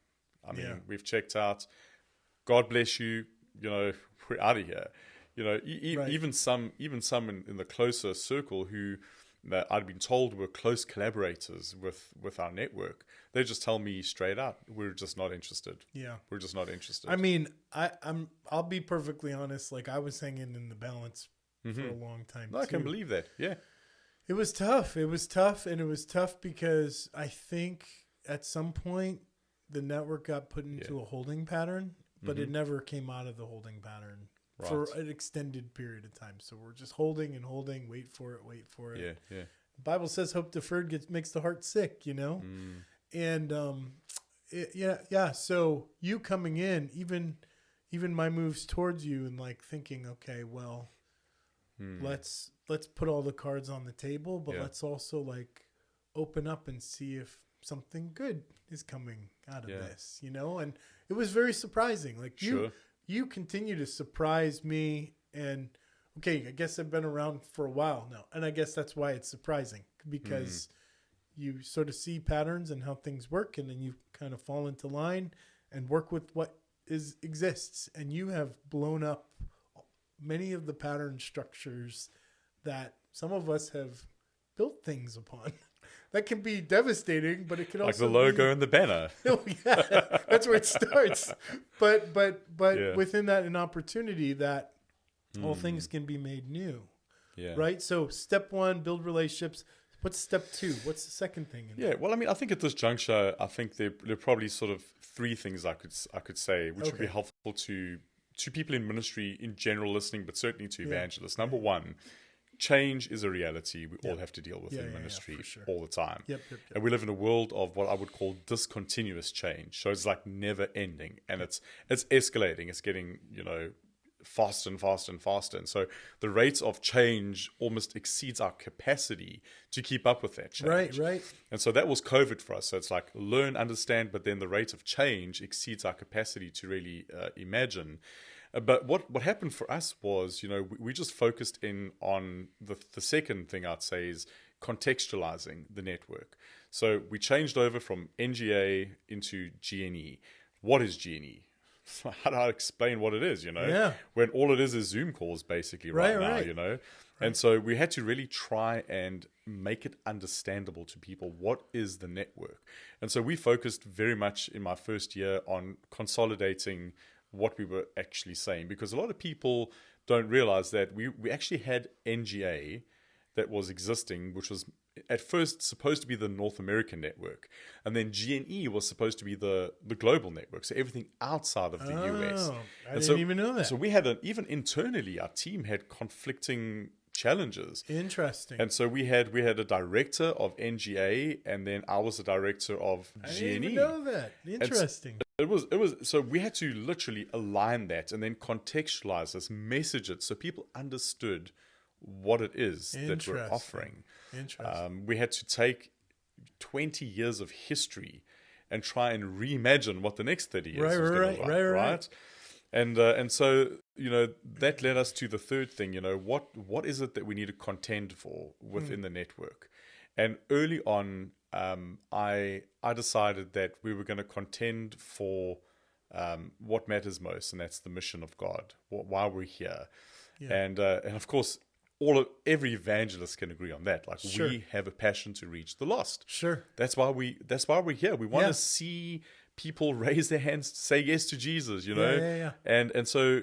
I mean, we've checked out. God bless you. You know, we're out of here. You know, even some in the closer circle who that I'd been told were close collaborators with our network. They just tell me straight out, we're just not interested. Yeah, we're just not interested. I mean, I'll be perfectly honest. Like I was hanging in the balance for a long time. No, I can believe that. Yeah, it was tough. It was tough, and it was tough because I think at some point the network got put into a holding pattern, but it never came out of the holding pattern for an extended period of time. So we're just holding and holding, wait for it. Yeah. The Bible says hope deferred makes the heart sick, you know? And so you coming in, even my moves towards you and like thinking, okay, well, let's put all the cards on the table, but let's also like open up and see if something good is coming out of this, you know? And it was very surprising. Like you continue to surprise me, and okay, I guess I've been around for a while now, and I guess that's why it's surprising, because you sort of see patterns and how things work, and then you kind of fall into line and work with what exists, and you have blown up many of the pattern structures that some of us have built things upon. That can be devastating, but it can also like the logo and the banner. That's where it starts. But within that, an opportunity that all things can be made new. Yeah. Right. So step one, build relationships. What's step two? What's the second thing? Well, I mean, I think at this juncture, I think there are probably sort of three things I could say, which would be helpful to people in ministry in general listening, but certainly to evangelists. Number one, change is a reality we all have to deal with in ministry all the time. And we live in a world of what I would call discontinuous change. So it's like never ending, and it's escalating. It's getting, you know, faster and faster and faster. And so the rate of change almost exceeds our capacity to keep up with that change. Right. And so that was COVID for us. So it's like learn, understand, but then the rate of change exceeds our capacity to really imagine. But what happened for us was, you know, we just focused in on the second thing I'd say is contextualizing the network. So we changed over from NGA into GNE. What is GNE? How do I explain what it is, you know? When all it is Zoom calls basically right now, you know? And so we had to really try and make it understandable to people. What is the network? And so we focused very much in my first year on consolidating what we were actually saying, because a lot of people don't realize that we actually had NGA that was existing, which was at first supposed to be the North American network, and then GNE was supposed to be the global network, so everything outside of the US. I didn't even know that. So we had even internally, our team had conflicting challenges. Interesting. And so we had a director of NGA, and then I was the director of I GNE. didn't even know that. Interesting. It was so we had to literally align that and then contextualize this, message it so people understood what it is that we're offering. Interesting. We had to take 20 years of history and try and reimagine what the next 30 years was going to look like, right? And so, that led us to the third thing, what is it that we need to contend for within the network? And early on, I decided that we were going to contend for what matters most, and that's the mission of God, why we're here. Yeah. And of course, every evangelist can agree on that. Like, sure, we have a passion to reach the lost. Sure. That's why we're here. We want to see people raise their hands, say yes to Jesus, Yeah. And so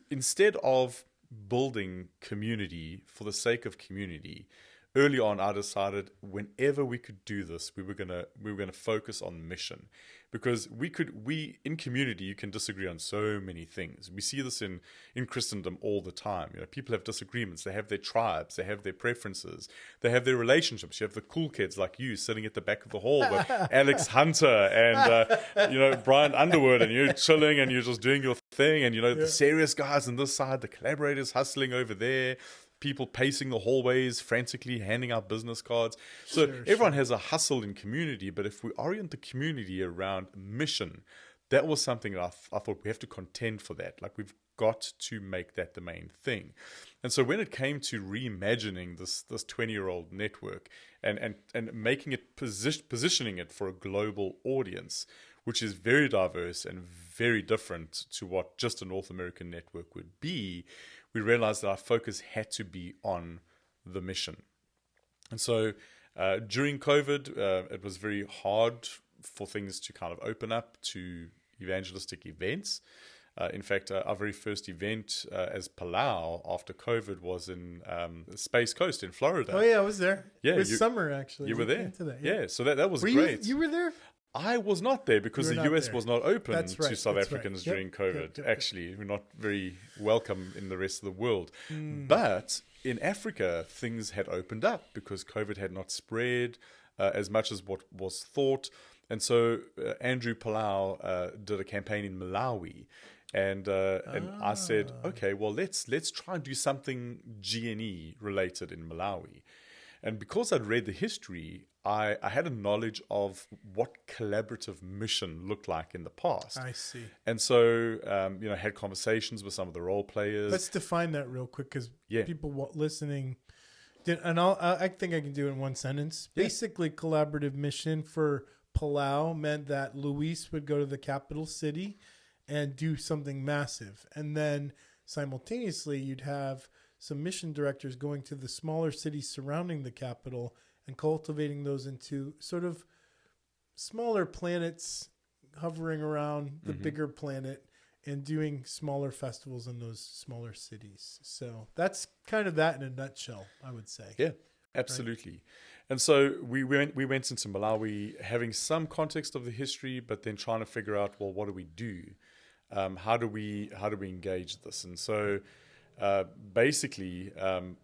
instead of building community for the sake of community, early on I decided whenever we could do this, we were gonna focus on mission. Because we in community, you can disagree on so many things. We see this in Christendom all the time. People have disagreements. They have their tribes. They have their preferences. They have their relationships. You have the cool kids like you sitting at the back of the hall with Alex Hunter and Brian Underwood, and you're chilling and you're just doing your thing. And the serious guys on this side, the collaborators hustling over there. People pacing the hallways, frantically handing out business cards. So everyone has a hustle in community, but if we orient the community around mission, that was something that I thought we have to contend for that. Like, we've got to make that the main thing. And so when it came to reimagining this 20-year-old network and making it, positioning it for a global audience, which is very diverse and very different to what just a North American network would be, we realized that our focus had to be on the mission. And so during COVID, it was very hard for things to kind of open up to evangelistic events. In fact, our very first event as Palau after COVID was in Space Coast in Florida. Oh, yeah, I was there. Yeah, it was summer, actually. You were there. That, yeah, so that was great. You were there? I was not there because the US was not open to South Africans during COVID. Yep. Actually, we're not very welcome in the rest of the world. But in Africa, things had opened up because COVID had not spread as much as what was thought. And so Andrew Palau did a campaign in Malawi. And I said, okay, well, let's try and do something GNE related in Malawi. And because I'd read the history, I had a knowledge of what collaborative mission looked like in the past. I see. And so, had conversations with some of the role players. Let's define that real quick, because people listening, and I think I can do it in one sentence. Yeah. Basically, collaborative mission for Palau meant that Luis would go to the capital city and do something massive. And then simultaneously, you'd have some mission directors going to the smaller cities surrounding the capital and cultivating those into sort of smaller planets hovering around the bigger planet and doing smaller festivals in those smaller cities. So that's kind of that in a nutshell, I would say. Yeah, absolutely. Right? And so we went into Malawi having some context of the history, but then trying to figure out, well, what do we do? How do we engage this? And so basically,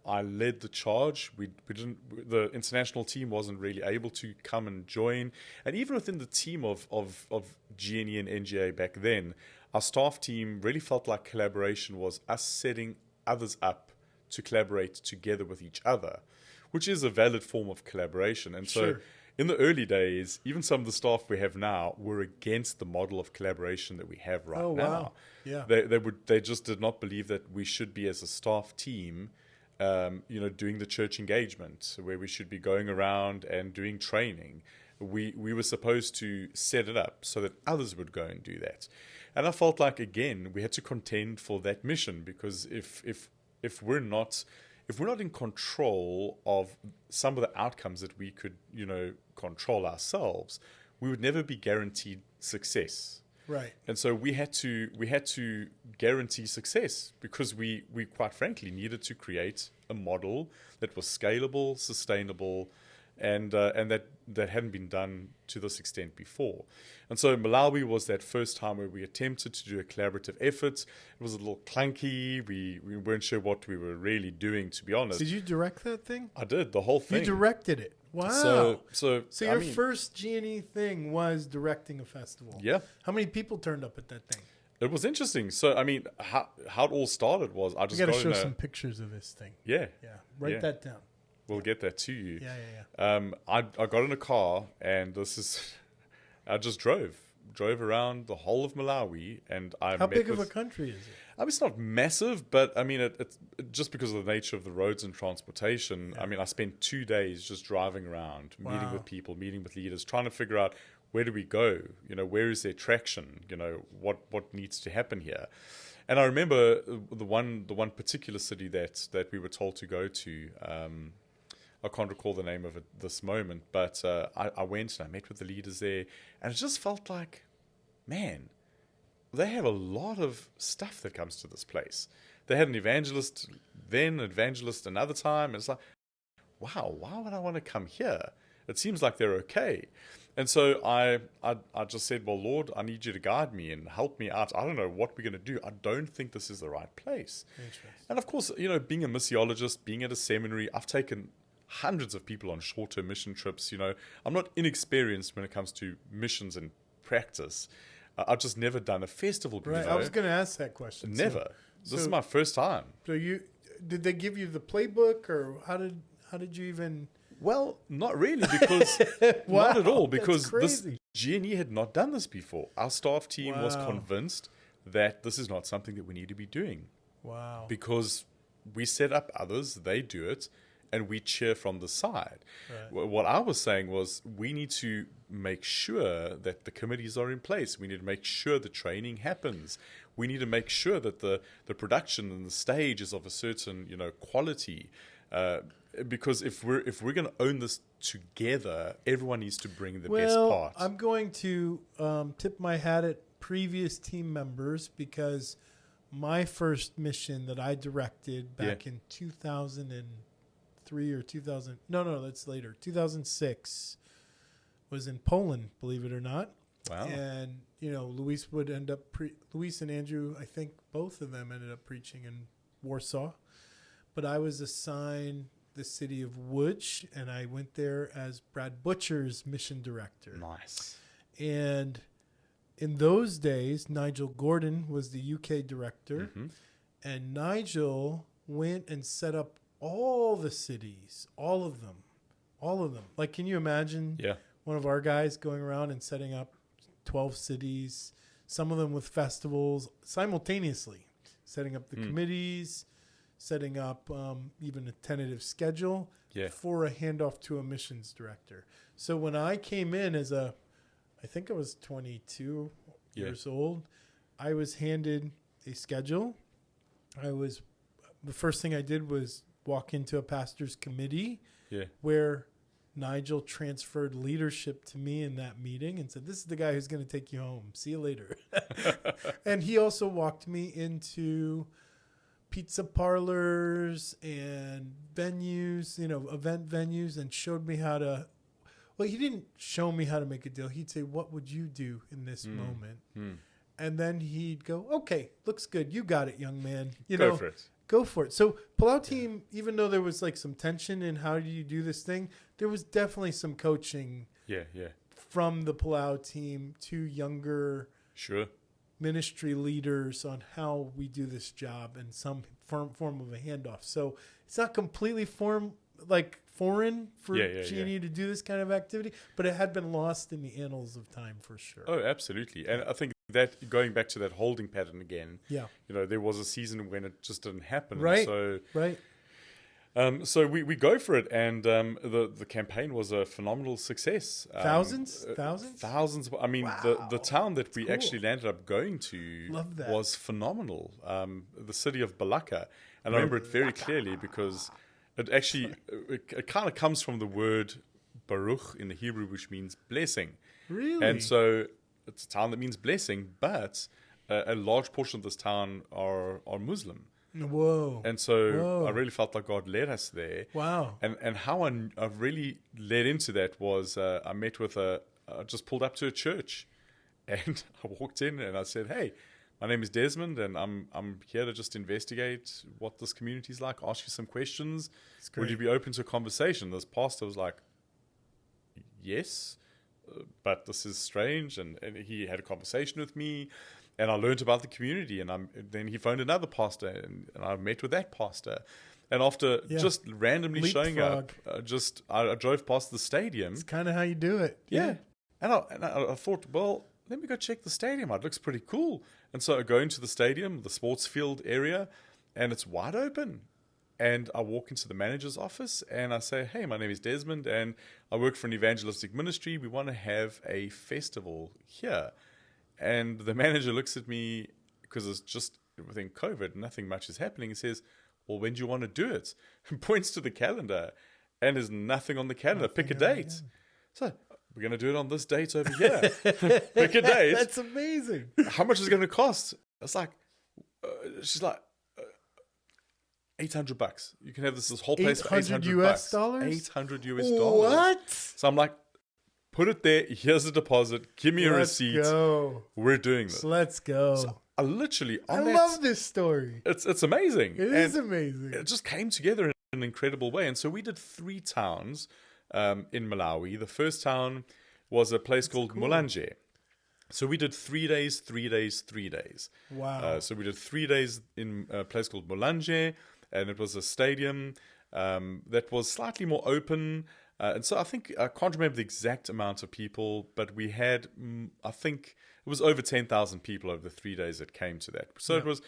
I led the charge. The international team wasn't really able to come and join. And even within the team of GNE and NGA back then, our staff team really felt like collaboration was us setting others up to collaborate together with each other, which is a valid form of collaboration. And so in the early days, even some of the staff we have now were against the model of collaboration that we have right now. Wow. Yeah. They just did not believe that we should be, as a staff team, doing the church engagement, where we should be going around and doing training. We were supposed to set it up so that others would go and do that. And I felt like, again, we had to contend for that mission, because if we're not in control of some of the outcomes that we could, control ourselves, we would never be guaranteed success. Right. And so we had to guarantee success, because we quite frankly needed to create a model that was scalable, sustainable, and that hadn't been done to this extent before. And so Malawi was that first time where we attempted to do a collaborative effort. It was a little clunky. We weren't sure what we were really doing, to be honest. Did you direct that thing? I did, the whole thing. You directed it. Wow. So your first G&E thing was directing a festival. Yeah. How many people turned up at that thing? It was interesting. So, I mean, how it all started was I just got to show some pictures of this thing. Yeah. Yeah. Write that down. We'll get that to you. Yeah. I got in a car, and I just drove around the whole of Malawi, and How big of a country is it? I mean, it's not massive, but I mean, it's just because of the nature of the roads and transportation. Yeah. I mean, I spent 2 days just driving around, meeting with people, meeting with leaders, trying to figure out where do we go? Where is there traction? What needs to happen here? And I remember the one particular city that we were told to go to. I can't recall the name of it this moment, but I went and I met with the leaders there, and it just felt like, man, they have a lot of stuff that comes to this place. They had an evangelist then, an evangelist another time, and it's like, wow, why would I want to come here? It seems like they're okay. And so I just said, well, Lord, I need you to guide me and help me out. I don't know what we're going to do. I don't think this is the right place. And of course, being a missiologist, being at a seminary, I've taken hundreds of people on short-term mission trips. I'm not inexperienced when it comes to missions and practice. I've just never done a festival before. Right, I was going to ask that question. Never. This is my first time. So did they give you the playbook, or how did you even? Well, not really, because wow, not at all, because this G&E had not done this before. Our staff team was convinced that this is not something that we need to be doing. Wow. Because we set up others, they do it, and we cheer from the side. Right. What I was saying was we need to make sure that the committees are in place. We need to make sure the training happens. We need to make sure that the production and the stage is of a certain quality. Because if we're going to own this together, everyone needs to bring the best part. I'm going to tip my hat at previous team members, because my first mission that I directed back in 2003 or 2000. No, that's later. 2006 was in Poland, believe it or not. Wow. And Luis would end up Luis and Andrew, I think both of them ended up preaching in Warsaw, but I was assigned the city of Łódź, and I went there as Brad Butcher's mission director. Nice. And in those days, Nigel Gordon was the UK director, and Nigel went and set up all the cities, all of them. Like, can you imagine one of our guys going around and setting up 12 cities, some of them with festivals simultaneously, setting up the committees, setting up even a tentative schedule for a handoff to a missions director. So when I came in I think I was 22 years old, I was handed a schedule. The first thing I did was walk into a pastor's committee where Nigel transferred leadership to me in that meeting and said, this is the guy who's going to take you home. See you later. And he also walked me into pizza parlors and venues, event venues, and showed me how to, well, he didn't show me how to make a deal. He'd say, what would you do in this moment? And then he'd go, okay, looks good. You got it, young man. Go for it. So Palau team, even though there was like some tension in how do you do this thing, there was definitely some coaching from the Palau team to younger ministry leaders on how we do this job and some form of a handoff. So it's not completely foreign for G&E to do this kind of activity, but it had been lost in the annals of time for sure. Oh, absolutely. And I think that going back to that holding pattern again, there was a season when it just didn't happen. Right. So we go for it, and the campaign was a phenomenal success. Thousands. I mean, the town that we actually landed up going to was phenomenal. The city of Balaka, and I remember it very clearly because it actually it kind of comes from the word Baruch in the Hebrew, which means blessing. Really? And so it's a town that means blessing, but a large portion of this town are Muslim. Whoa. And so Whoa. I really felt like God led us there. Wow. And how I really led into that was I met with I just pulled up to a church, and I walked in and I said, "Hey, my name is Desmond, and I'm here to just investigate what this community is like, ask you some questions. Would you be open to a conversation?" This pastor was like, "Yes, but this is strange." And he had a conversation with me, and I learned about the community. And then he phoned another pastor, and I met with that pastor. And after just randomly showing up, I drove past the stadium. It's kind of how you do it. Yeah. And I thought, well, let me go check the stadium out. It looks pretty cool. And so I go into the stadium, the sports field area, and it's wide open. And I walk into the manager's office and I say, "Hey, my name is Desmond and I work for an evangelistic ministry. We want to have a festival here." And the manager looks at me, because it's just within COVID, nothing much is happening. He says, "Well, when do you want to do it?" And points to the calendar, and there's nothing on the calendar. Pick a date. So, "We're going to do it on this date over here." Pick a date. That's amazing. How much is it going to cost? It's like, she's like, $800. You can have this whole place for $800 US dollars. $800. What? So I'm like, put it there. Here's the deposit. Give me a receipt. Let's go. We're doing this. Let's go. So I literally, I love this story. It's amazing. It is amazing. It just came together in an incredible way. And so we did 3 towns in Malawi. The first town was a place called Mulanje. So we did 3 days, 3 days, 3 days. Wow. So we did 3 days in a place called Mulanje, and it was a stadium that was slightly more open. And so I can't remember the exact amount of people, but we had, I think it was over 10,000 people over the 3 days that came to that. So it was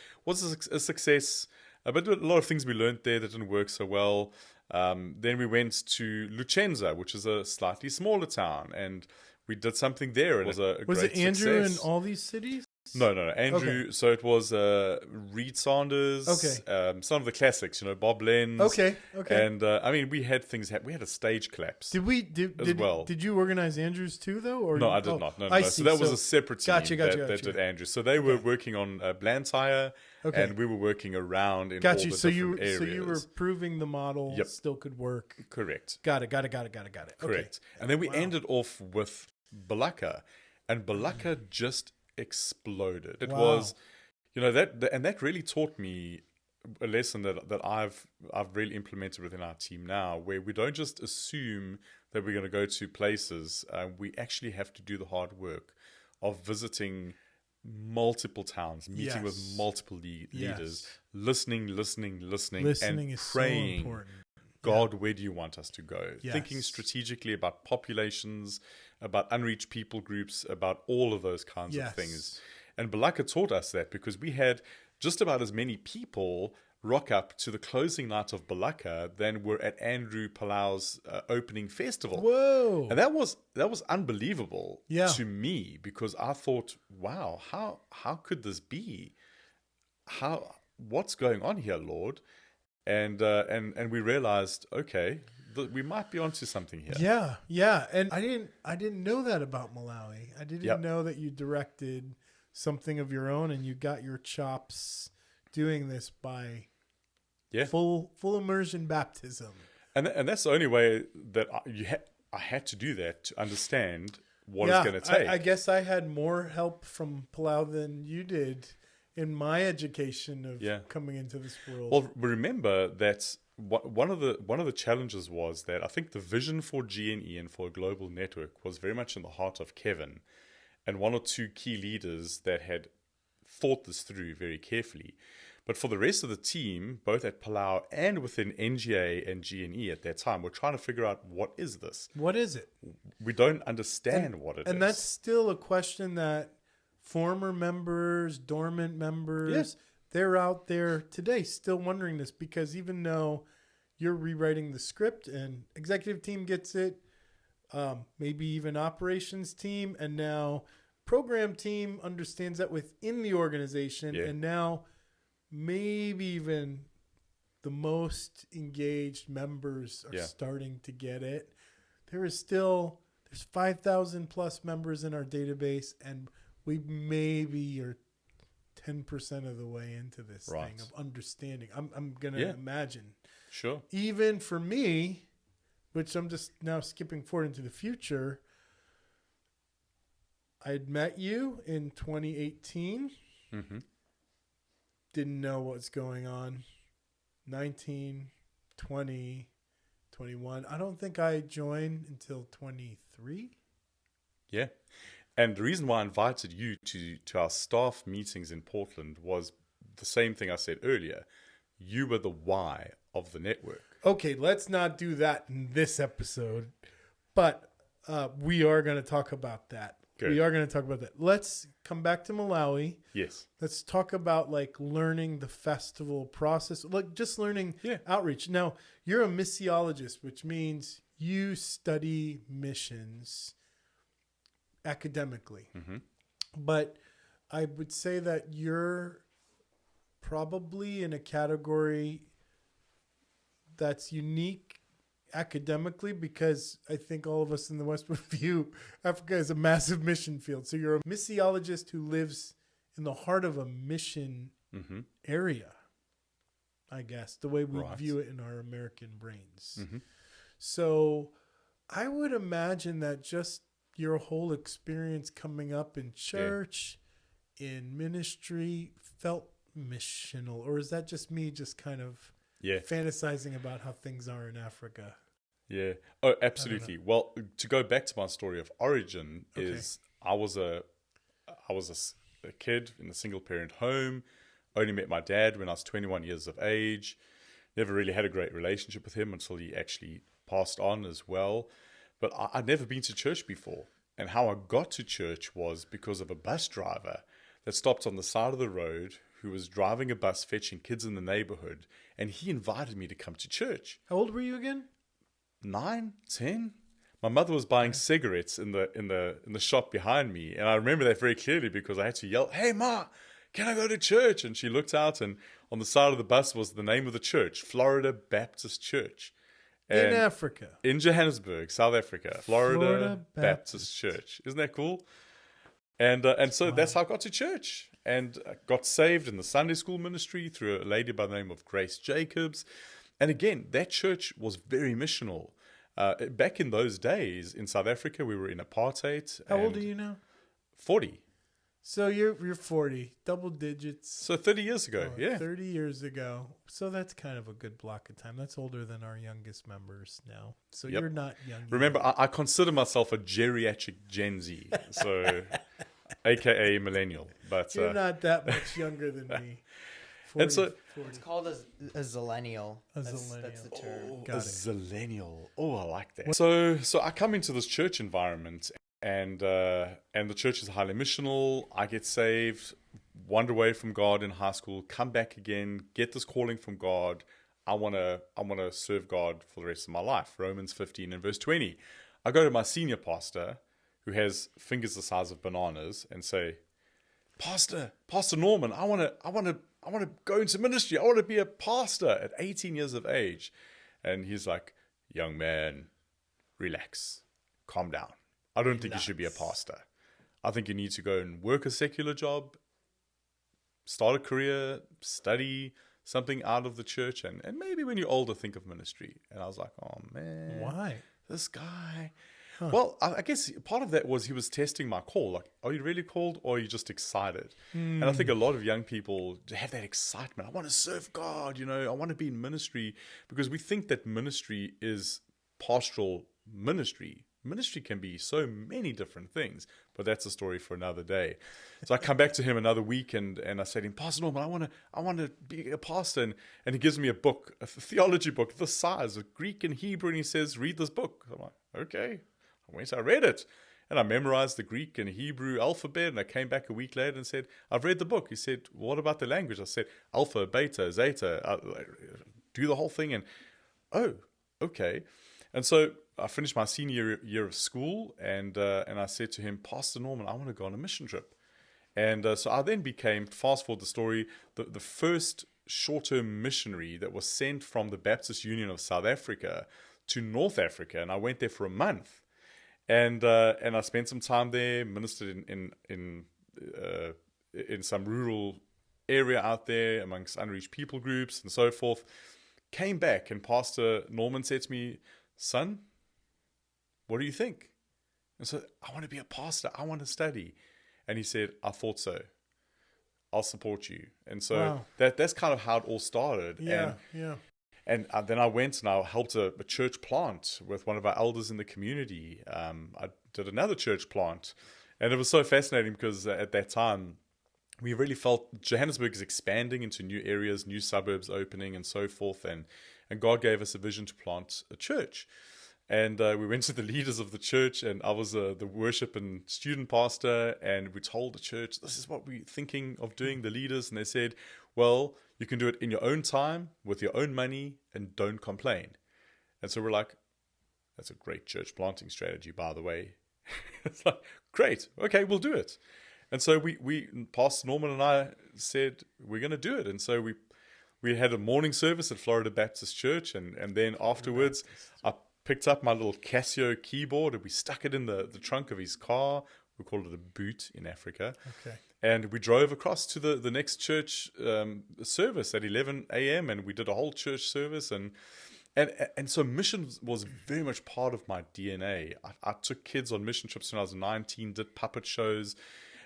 a success, but a lot of things we learned there that didn't work so well. Then we went to Luchenza, which is a slightly smaller town, and we did something there. And was it Andrew success. in all these cities? No. Andrew. Okay. So it was Reed Sanders. Okay. Some of the classics, Bob Lenz. Okay. And I mean, we had things. We had a stage collapse. Did you organize Andrews too, though? Or no, I did not. No. So that was a separate team that did Andrews. So they were working on Blantyre, and we were working around in all the different areas. So you were proving the model still could work. Correct. Got it. Correct. Okay. And then we ended off with Balaka, and Balaka just exploded. It was, that really taught me a lesson that I've really implemented within our team now, where we don't just assume that we're going to go to places. We actually have to do the hard work of visiting multiple towns, meeting with multiple leaders, listening, and praying. So important. God, where do you want us to go? Yes. Thinking strategically about populations, about unreached people groups, about all of those kinds of things. And Balaka taught us that, because we had just about as many people rock up to the closing night of Balaka than were at Andrew Palau's opening festival. Whoa! And that was unbelievable to me, because I thought, wow, how could this be? What's going on here, Lord? And we realized, okay, we might be onto something here. Yeah. And I didn't know that about Malawi. I didn't know that you directed something of your own, and you got your chops doing this by full immersion baptism. And that's the only way that I had to do that, to understand what it's going to take. I guess I had more help from Palau than you did in my education of coming into this world. Well, remember that one of the challenges was that I think the vision for GNE and for a global network was very much in the heart of Kevin and one or two key leaders that had thought this through very carefully. But for the rest of the team, both at Palau and within NGA and GNE at that time, we're trying to figure out, what is this? What is it? We don't understand what it is. And that's still a question that former members, dormant members, they're out there today still wondering this, because even though you're rewriting the script and executive team gets it, maybe even operations team, and now program team understands that within the organization, and now maybe even the most engaged members are starting to get it. There's 5,000 plus members in our database, and we maybe are 10% of the way into this Right. thing of understanding. I'm going to Yeah. imagine. Sure. Even for me, which I'm just now skipping forward into the future, I'd met you in 2018. Mm-hmm. Didn't know what's going on. 19, 20, 21. I don't think I joined until 23. Yeah. And the reason why I invited you to our staff meetings in Portland was the same thing I said earlier. You were the why of the network. Okay, let's not do that in this episode, but we are going to talk about that. Good. We are going to talk about that. Let's come back to Malawi. Yes. Let's talk about like learning the festival process, like just learning outreach. Now, you're a missiologist, which means you study missions academically. Mm-hmm. But I would say that you're probably in a category that's unique academically, because I think all of us in the West would view Africa as a massive mission field. So you're a missiologist who lives in the heart of a mission area, I guess, the way we view it in our American brains. Mm-hmm. So I would imagine that just your whole experience coming up in church, in ministry, felt missional. Or is that just me just kind of fantasizing about how things are in Africa? Yeah. Oh, absolutely. Well, to go back to my story of origin is I was a kid in a single parent home. Only met my dad when I was 21 years of age. Never really had a great relationship with him until he actually passed on as well. But I'd never been to church before. And how I got to church was because of a bus driver that stopped on the side of the road who was driving a bus fetching kids in the neighborhood. And he invited me to come to church. How old were you again? 9, 10. My mother was buying cigarettes in the shop behind me. And I remember that very clearly because I had to yell, "Hey, Ma, can I go to church?" And she looked out, and on the side of the bus was the name of the church, Florida Baptist Church. In Africa. In Johannesburg, South Africa. Florida Baptist Church. Isn't that cool? And so that's how I got to church. And I got saved in the Sunday school ministry through a lady by the name of Grace Jacobs. And again, that church was very missional. Back in those days in South Africa, we were in apartheid. How old are you now? 40. So you're 40, double digits. So 30 years ago, 30 years ago. So that's kind of a good block of time. That's older than our youngest members now. So you're not young. Remember, I consider myself a geriatric Gen Z, so AKA millennial. But you're not that much younger than me. 40, and so 40. It's called a zillennial. That's the term. A zillennial. Oh, I like that. So I come into this church environment. And the church is highly missional. I get saved, wander away from God in high school, come back again, get this calling from God. I wanna serve God for the rest of my life. Romans 15 and verse 20. I go to my senior pastor, who has fingers the size of bananas, and say, Pastor Norman, I wanna go into ministry. I want to be a pastor at 18 years of age. And he's like, young man, relax, calm down. I don't think you should be a pastor. I think you need to go and work a secular job, start a career, study something out of the church, and maybe when you're older, think of ministry. And I was like, oh, man. Why? This guy. Huh. Well, I guess part of that was he was testing my call. Like, are you really called or are you just excited? And I think a lot of young people have that excitement. I want to serve God, I want to be in ministry, because we think that ministry is pastoral ministry. Ministry can be so many different things, but that's a story for another day. So I come back to him another week and I said to him, Pastor Norman, I want to be a pastor. And he gives me a book, a theology book, this size, of Greek and Hebrew, and he says, read this book. I'm like, okay. I read it. And I memorized the Greek and Hebrew alphabet, and I came back a week later and said, I've read the book. He said, what about the language? I said, alpha, beta, zeta, do the whole thing. And, oh, okay. And so I finished my senior year of school, and I said to him, Pastor Norman, I want to go on a mission trip. And so I then became, fast forward the story, the first short-term missionary that was sent from the Baptist Union of South Africa to North Africa. And I went there for a month. And I spent some time there, ministered in some rural area out there amongst unreached people groups and so forth. Came back, and Pastor Norman said to me, "Son, what do you think?" And so, "I want to be a pastor. I want to study." And he said, "I thought so. I'll support you." And so that's kind of how it all started. And then I went and I helped a church plant with one of our elders in the community. I did another church plant. And it was so fascinating because at that time, we really felt Johannesburg is expanding into new areas, new suburbs opening and so forth. And God gave us a vision to plant a church. And we went to the leaders of the church, and I was the worship and student pastor. And we told the church, this is what we're thinking of doing, the leaders. And they said, well, you can do it in your own time, with your own money, and don't complain. And so we're like, that's a great church planting strategy, by the way. It's like, great, okay, we'll do it. And so we Pastor Norman and I said, we're going to do it. And so we had a morning service at Florida Baptist Church. And then afterwards, I picked up my little Casio keyboard and we stuck it in the trunk of his car. We call it a boot in Africa. Okay. And we drove across to the next church service at 11 a.m. and we did a whole church service. And so mission was very much part of my DNA. I took kids on mission trips when I was 19, did puppet shows.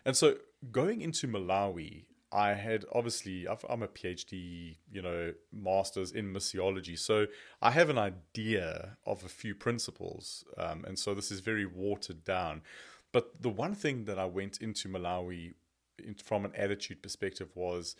And so going into Malawi, I had obviously, I'm a PhD, master's in missiology. So I have an idea of a few principles. And so this is very watered down. But the one thing that I went into Malawi from an attitude perspective was,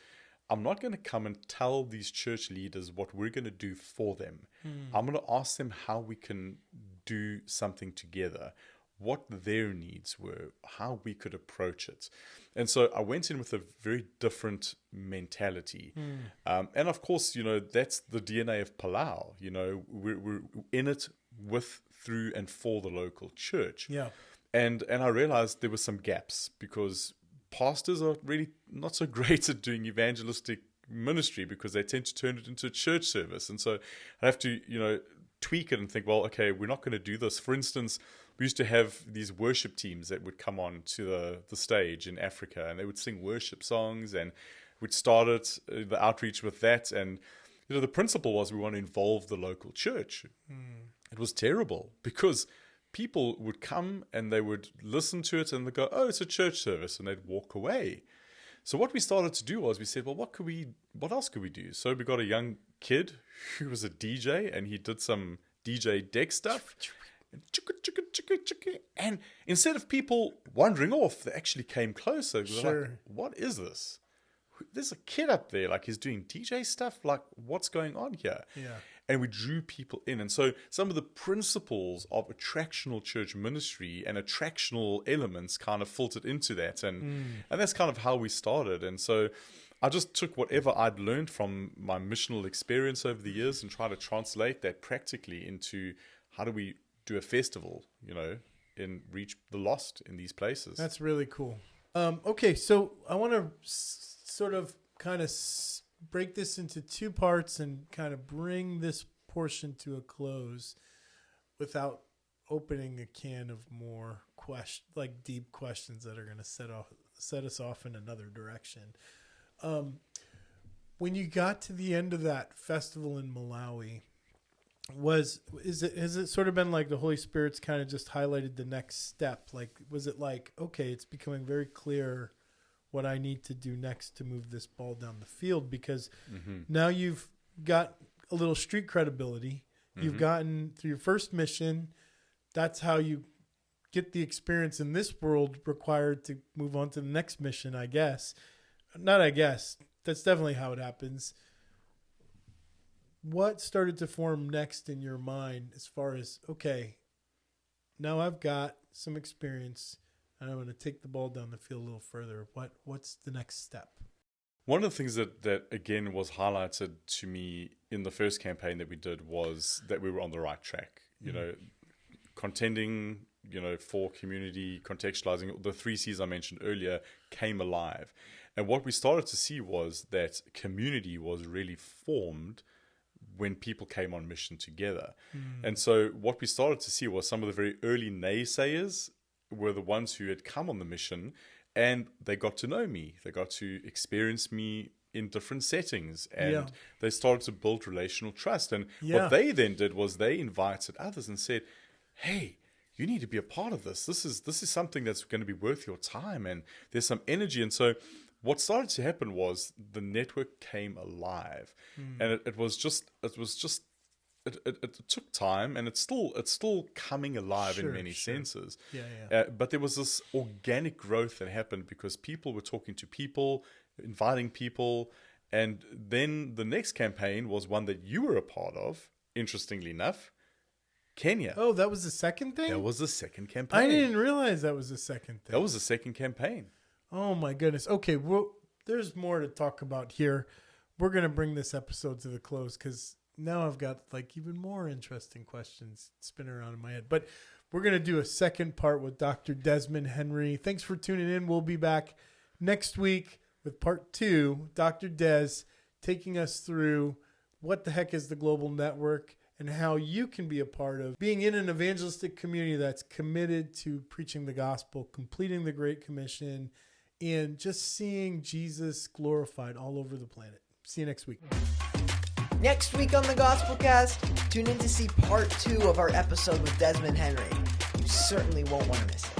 I'm not going to come and tell these church leaders what we're going to do for them. I'm going to ask them how we can do something together, what their needs were, how we could approach it. And so I went in with a very different mentality. And of course, that's the DNA of Palau. We're in it with, through, and for the local church. Yeah. And I realized there were some gaps because pastors are really not so great at doing evangelistic ministry because they tend to turn it into a church service. And so I have to, tweak it and think, well, okay, we're not going to do this. For instance, we used to have these worship teams that would come on to the stage in Africa and they would sing worship songs and we'd start the outreach with that. And, the principle was we want to involve the local church. It was terrible because people would come and they would listen to it and they'd go, oh, it's a church service, and they'd walk away. So what we started to do was we said, well, what else could we do? So we got a young kid who was a DJ and he did some DJ deck stuff. And instead of people wandering off, they actually came closer. We were like, what is this? There's a kid up there, like he's doing DJ stuff. Like, what's going on here? Yeah. And we drew people in. And so some of the principles of attractional church ministry and attractional elements kind of filtered into that. And that's kind of how we started. And so I just took whatever I'd learned from my missional experience over the years and tried to translate that practically into how do we do a festival, and reach the lost in these places. That's really cool. Okay, so I want to sort of kind of break this into two parts and kind of bring this portion to a close without opening a can of more deep questions that are going to set us off in another direction. When you got to the end of that festival in Malawi, has it sort of been like the Holy Spirit's kind of just highlighted the next step? Like, was it like, okay, it's becoming very clear what I need to do next to move this ball down the field, because now you've got a little street credibility. You've gotten through your first mission. That's how you get the experience in this world required to move on to the next mission, I guess. Not I guess. That's definitely how it happens. What started to form next in your mind as far as, okay, now I've got some experience and I'm going to take the ball down the field a little further. What's the next step? One of the things that again was highlighted to me in the first campaign that we did was that we were on the right track. Contending, for community, contextualizing, the 3 C's I mentioned earlier came alive. And what we started to see was that community was really formed when people came on mission together. And so what we started to see was some of the very early naysayers were the ones who had come on the mission And they got to know me. They got to experience me in different settings, and they started to build relational trust. And what they then did was they invited others and said, hey, you need to be a part of this. This is something that's going to be worth your time, and there's some energy. And so what started to happen was the network came alive, and it took time, and it's still coming alive in many senses. But there was this organic growth that happened because people were talking to people, inviting people. And then the next campaign was one that you were a part of, interestingly enough, Kenya. Oh, that was the second thing? That was the second campaign. I didn't realize that was the second thing. That was the second campaign. Oh, my goodness. Okay, well, there's more to talk about here. We're going to bring this episode to the close because now I've got like even more interesting questions spinning around in my head. But we're going to do a second part with Dr. Desmond Henry. Thanks for tuning in. We'll be back next week with part 2. Dr. Des taking us through what the heck is the Global Network and how you can be a part of being in an evangelistic community that's committed to preaching the gospel, completing the Great Commission, and just seeing Jesus glorified all over the planet. See you next week. Next week on the Gospelcast, tune in to see part 2 of our episode with Desmond Henry. You certainly won't want to miss it.